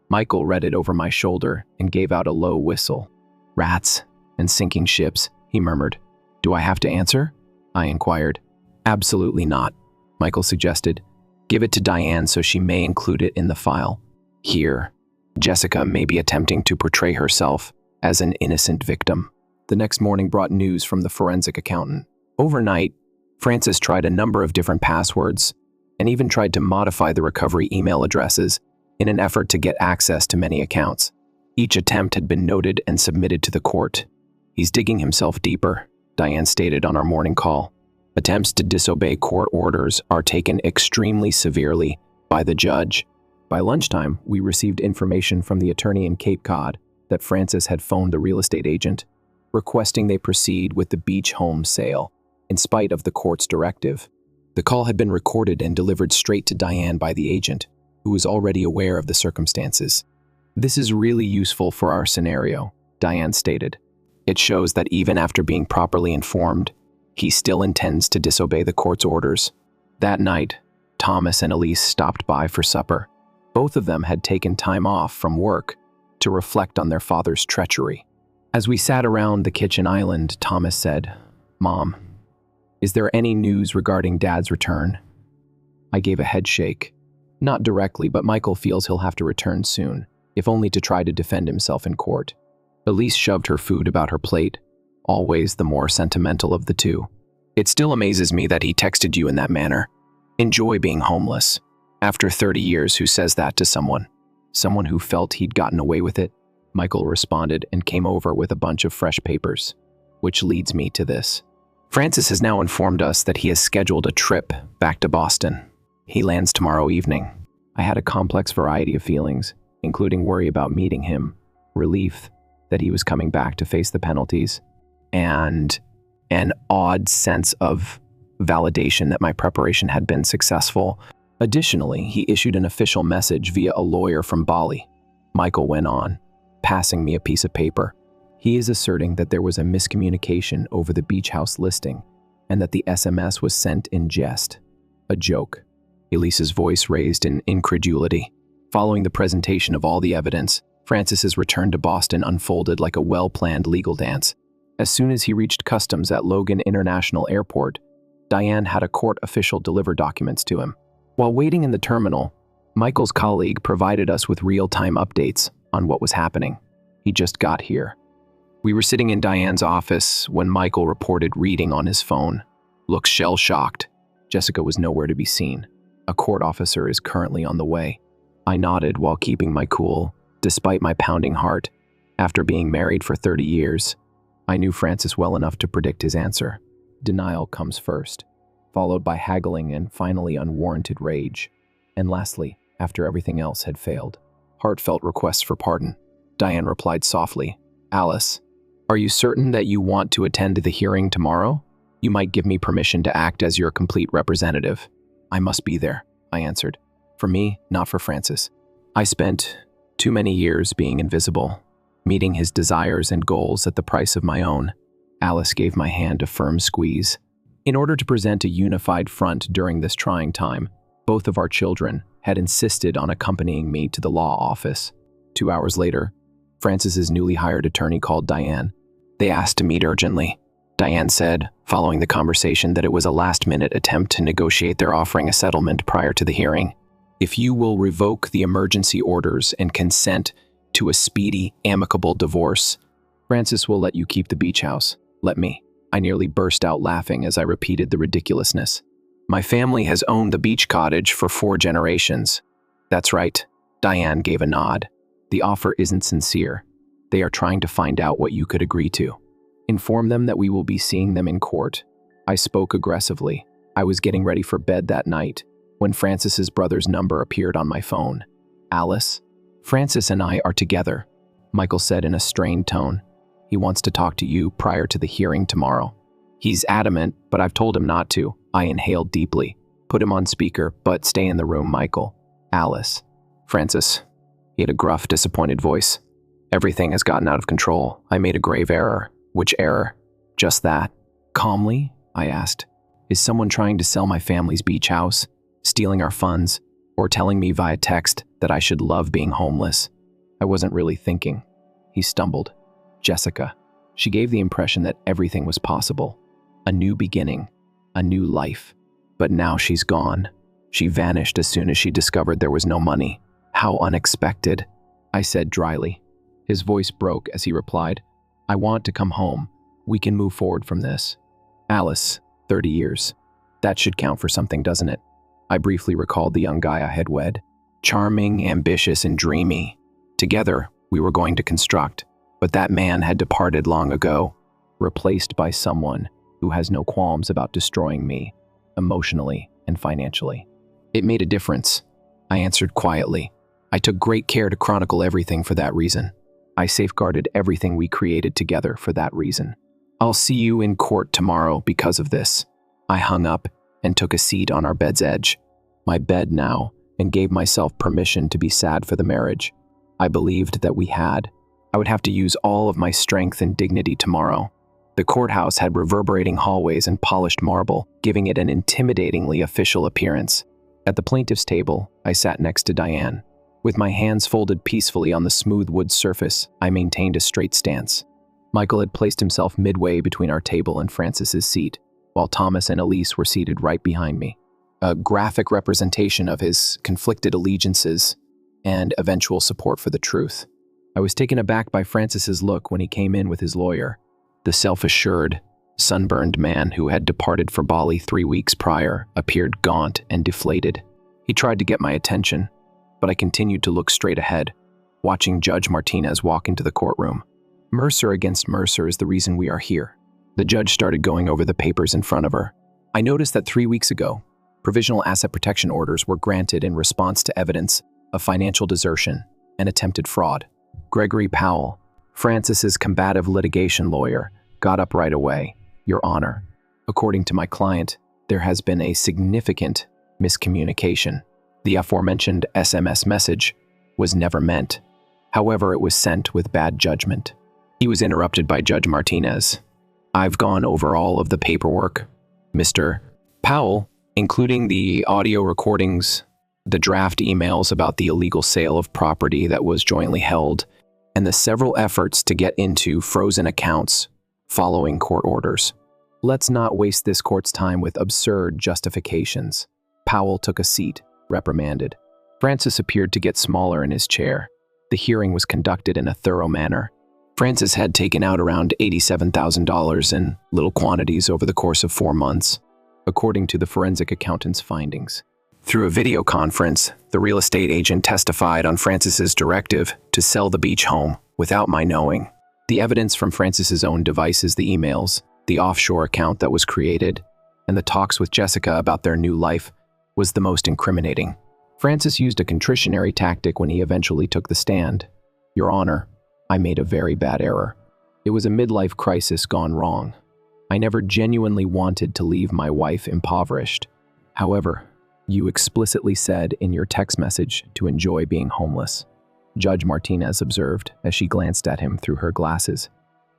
Michael read it over my shoulder and gave out a low whistle. Rats and sinking ships, he murmured. Do I have to answer? I inquired. Absolutely not, Michael suggested. Give it to Diane so she may include it in the file. Here, Jessica may be attempting to portray herself as an innocent victim. The next morning brought news from the forensic accountant. Overnight, Francis tried a number of different passwords and even tried to modify the recovery email addresses in an effort to get access to many accounts. Each attempt had been noted and submitted to the court. He's digging himself deeper, Diane stated on our morning call. Attempts to disobey court orders are taken extremely severely by the judge. By lunchtime, we received information from the attorney in Cape Cod that Francis had phoned the real estate agent, requesting they proceed with the beach home sale, in spite of the court's directive. The call had been recorded and delivered straight to Diane by the agent, who was already aware of the circumstances. This is really useful for our scenario, Diane stated. It shows that even after being properly informed, he still intends to disobey the court's orders. That night, Thomas and Elise stopped by for supper. Both of them had taken time off from work to reflect on their father's treachery. As we sat around the kitchen island, Thomas said, Mom, is there any news regarding Dad's return? I gave a head shake. Not directly, but Michael feels he'll have to return soon, if only to try to defend himself in court. Elise shoved her food about her plate, always the more sentimental of the two. It still amazes me that he texted you in that manner. Enjoy being homeless. After 30 years, who says that to someone? Someone who felt he'd gotten away with it? Michael responded and came over with a bunch of fresh papers, which leads me to this. Francis has now informed us that he has scheduled a trip back to Boston. He lands tomorrow evening. I had a complex variety of feelings, including worry about meeting him, relief that he was coming back to face the penalties, and an odd sense of validation that my preparation had been successful. Additionally, he issued an official message via a lawyer from Bali. Michael went on, passing me a piece of paper. He is asserting that there was a miscommunication over the beach house listing and that the SMS was sent in jest. A joke. Elise's voice raised in incredulity. Following the presentation of all the evidence, Francis's return to Boston unfolded like a well-planned legal dance. As soon as he reached customs at Logan International Airport, Diane had a court official deliver documents to him. While waiting in the terminal, Michael's colleague provided us with real-time updates. on what was happening. He just got here. We were sitting in Diane's office when Michael reported reading on his phone. Looked shell-shocked. Jessica was nowhere to be seen. A court officer is currently on the way. I nodded while keeping my cool, despite my pounding heart. After being married for 30 years, I knew Francis well enough to predict his answer. Denial comes first, followed by haggling and finally unwarranted rage. And lastly, after everything else had failed, heartfelt requests for pardon. Diane replied softly, "Alice, are you certain that you want to attend the hearing tomorrow? You might give me permission to act as your complete representative." "I must be there," I answered. "For me, not for Francis. I spent too many years being invisible, meeting his desires and goals at the price of my own." Alice gave my hand a firm squeeze. In order to present a unified front during this trying time, both of our children had insisted on accompanying me to the law office. 2 hours later, Francis's newly hired attorney called Diane. They asked to meet urgently. Diane said, following the conversation, that it was a last-minute attempt to negotiate their offering a settlement prior to the hearing. "If you will revoke the emergency orders and consent to a speedy, amicable divorce, Francis will let you keep the beach house. Let me." I nearly burst out laughing as I repeated the ridiculousness. "My family has owned the beach cottage for 4 generations. "That's right," Diane gave a nod. "The offer isn't sincere. They are trying to find out what you could agree to. Inform them that we will be seeing them in court." I spoke aggressively. I was getting ready for bed that night when Francis's brother's number appeared on my phone. "Alice, Francis and I are together," Michael said in a strained tone. "He wants to talk to you prior to the hearing tomorrow." "He's adamant, but I've told him not to." I inhaled deeply. "Put him on speaker, but stay in the room, Michael." "Alice." "Francis." He had a gruff, disappointed voice. "Everything has gotten out of control. I made a grave error." "Which error?" "Just that." Calmly, I asked, "Is someone trying to sell my family's beach house, stealing our funds, or telling me via text that I should love being homeless?" I wasn't really thinking. He stumbled. "Jessica." She gave the impression that everything was possible. A new beginning, a new life. But now she's gone. She vanished as soon as she discovered there was no money. "How unexpected," I said dryly. His voice broke as he replied, "I want to come home. We can move forward from this." "Alice, 30 years. That should count for something, doesn't it?" I briefly recalled the young guy I had wed. Charming, ambitious, and dreamy. Together, we were going to construct. But that man had departed long ago, replaced by someone who has no qualms about destroying me, emotionally and financially. "It made a difference," I answered quietly. "I took great care to chronicle everything for that reason. I safeguarded everything we created together for that reason. I'll see you in court tomorrow because of this." I hung up and took a seat on our bed's edge, my bed now, and gave myself permission to be sad for the marriage I believed that we had. I would have to use all of my strength and dignity tomorrow. The courthouse had reverberating hallways and polished marble, giving it an intimidatingly official appearance. At the plaintiff's table, I sat next to Diane. With my hands folded peacefully on the smooth wood surface, I maintained a straight stance. Michael had placed himself midway between our table and Francis's seat, while Thomas and Elise were seated right behind me. A graphic representation of his conflicted allegiances and eventual support for the truth. I was taken aback by Francis's look when he came in with his lawyer. The self-assured, sunburned man who had departed for Bali 3 weeks prior appeared gaunt and deflated. He tried to get my attention, but I continued to look straight ahead, watching Judge Martinez walk into the courtroom. "Mercer against Mercer is the reason we are here." The judge started going over the papers in front of her. "I noticed that 3 weeks ago, provisional asset protection orders were granted in response to evidence of financial desertion and attempted fraud. Gregory Powell, Francis's combative litigation lawyer, got up right away. Your Honor, according to my client, there has been a significant miscommunication. The aforementioned SMS message was never meant. However, it was sent with bad judgment." He was interrupted by Judge Martinez. "I've gone over all of the paperwork, Mr. Powell, including the audio recordings, the draft emails about the illegal sale of property that was jointly held, and the several efforts to get into frozen accounts following court orders. Let's not waste this court's time with absurd justifications." Powell took a seat, reprimanded. Francis appeared to get smaller in his chair. The hearing was conducted in a thorough manner. Francis had taken out around $87,000 in little quantities over the course of 4 months, according to the forensic accountant's findings. Through a video conference, the real estate agent testified on Francis's directive to sell the beach home without my knowing. The evidence from Francis's own devices, the emails, the offshore account that was created, and the talks with Jessica about their new life was the most incriminating. Francis used a contritionary tactic when he eventually took the stand. "Your Honor, I made a very bad error. It was a midlife crisis gone wrong. I never genuinely wanted to leave my wife impoverished. However, you explicitly said in your text message to enjoy being homeless," Judge Martinez observed as she glanced at him through her glasses.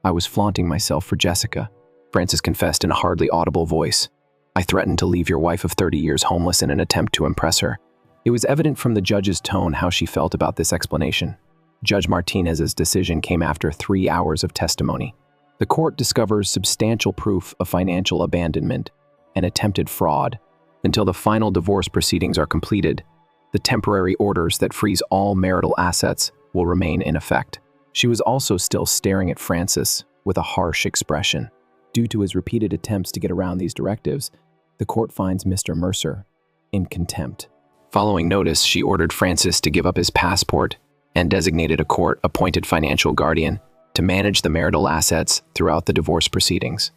"I was flaunting myself for Jessica," Francis confessed in a hardly audible voice. "I threatened to leave your wife of 30 years homeless in an attempt to impress her." It was evident from the judge's tone how she felt about this explanation. Judge Martinez's decision came after 3 hours of testimony. The court discovers substantial proof of financial abandonment and attempted fraud. Until the final divorce proceedings are completed, the temporary orders that freeze all marital assets will remain in effect. She was also still staring at Francis with a harsh expression. Due to his repeated attempts to get around these directives, the court finds Mr. Mercer in contempt. Following notice, she ordered Francis to give up his passport and designated a court-appointed financial guardian to manage the marital assets throughout the divorce proceedings.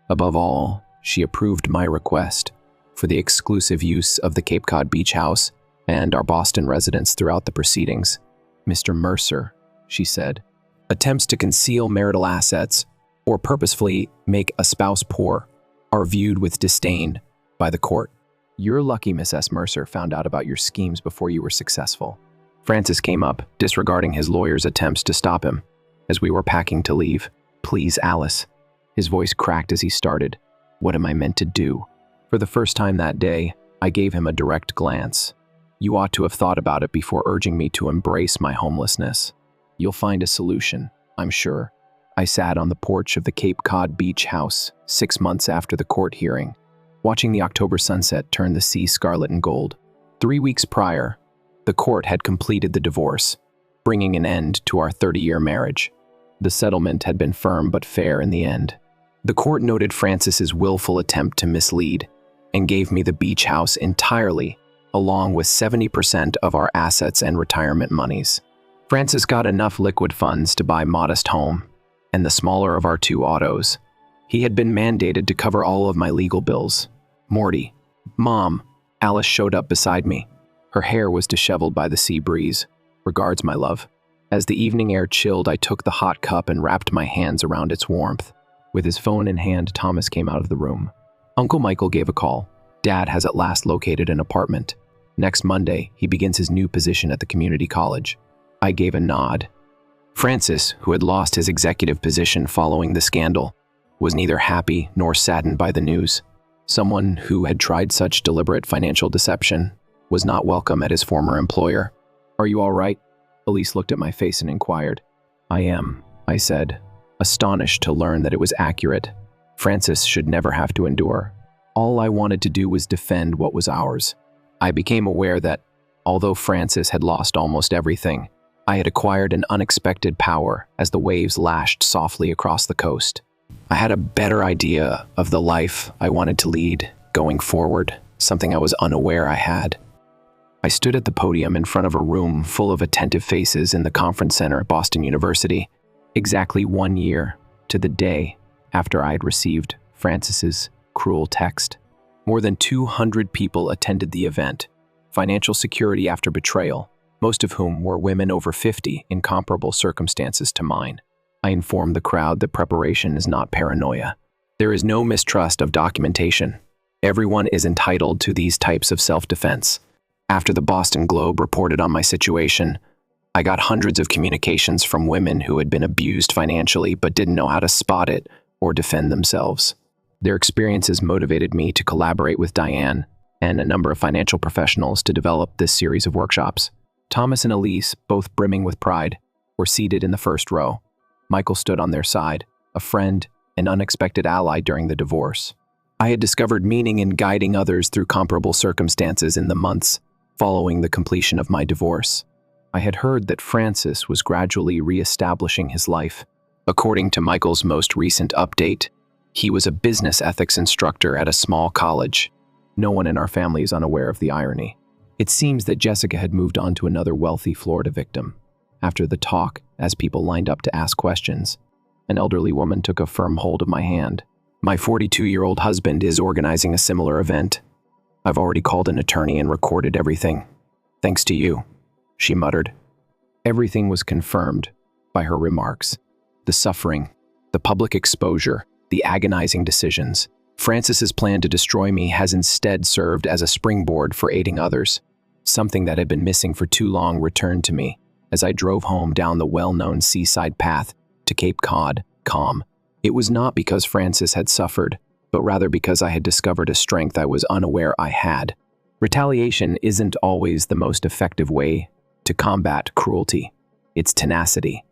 Above all, she approved my request for the exclusive use of the Cape Cod Beach House and our Boston residence throughout the proceedings. "Mr. Mercer," she said, "attempts to conceal marital assets or purposefully make a spouse poor are viewed with disdain by the court. You're lucky Miss S. Mercer found out about your schemes before you were successful." Francis came up, disregarding his lawyer's attempts to stop him. As we were packing to leave, "Please, Alice." His voice cracked as he started. "What am I meant to do?" For the first time that day, I gave him a direct glance. "You ought to have thought about it before urging me to embrace my homelessness. You'll find a solution, I'm sure." I sat on the porch of the Cape Cod Beach House 6 months after the court hearing, watching the October sunset turn the sea scarlet and gold. 3 weeks prior, the court had completed the divorce, bringing an end to our 30-year marriage. The settlement had been firm but fair in the end. The court noted Francis's willful attempt to mislead and gave me the beach house entirely, along with 70% of our assets and retirement monies. Francis got enough liquid funds to buy modest home and the smaller of our 2 autos. He had been mandated to cover all of my legal bills. "Morty, Mom," Alice showed up beside me. Her hair was disheveled by the sea breeze. "Regards, my love." As the evening air chilled, I took the hot cup and wrapped my hands around its warmth. With his phone in hand, Thomas came out of the room. "Uncle Michael gave a call. Dad has at last located an apartment. Next Monday, he begins his new position at the community college." I gave a nod. Francis, who had lost his executive position following the scandal, was neither happy nor saddened by the news. Someone who had tried such deliberate financial deception was not welcome at his former employer. "Are you all right?" Elise looked at my face and inquired. "I am," I said, astonished to learn that it was accurate. Francis should never have to endure. All I wanted to do was defend what was ours. I became aware that, although Francis had lost almost everything, I had acquired an unexpected power as the waves lashed softly across the coast. I had a better idea of the life I wanted to lead going forward, something I was unaware I had. I stood at the podium in front of a room full of attentive faces in the conference center at Boston University, exactly 1 year to the day after I had received Francis's cruel text. More than 200 people attended the event, financial security after betrayal, most of whom were women over 50 in comparable circumstances to mine. I informed the crowd that preparation is not paranoia. There is no mistrust of documentation. Everyone is entitled to these types of self-defense. After the Boston Globe reported on my situation, I got hundreds of communications from women who had been abused financially but didn't know how to spot it or defend themselves. Their experiences motivated me to collaborate with Diane and a number of financial professionals to develop this series of workshops. Thomas and Elise, both brimming with pride, were seated in the first row. Michael stood on their side, a friend and unexpected ally during the divorce. I had discovered meaning in guiding others through comparable circumstances in the months following the completion of my divorce. I had heard that Francis was gradually re-establishing his life. According to Michael's most recent update, he was a business ethics instructor at a small college. No one in our family is unaware of the irony. It seems that Jessica had moved on to another wealthy Florida victim. After the talk, as people lined up to ask questions, an elderly woman took a firm hold of my hand. My 42-year-old husband is organizing a similar event. I've already called an attorney and recorded everything. Thanks to you, she muttered. Everything was confirmed by her remarks. The suffering, the public exposure, the agonizing decisions. Francis's plan to destroy me has instead served as a springboard for aiding others. Something that had been missing for too long returned to me as I drove home down the well-known seaside path to Cape Cod, calm. It was not because Francis had suffered, but rather because I had discovered a strength I was unaware I had. Retaliation isn't always the most effective way to combat cruelty. It's tenacity.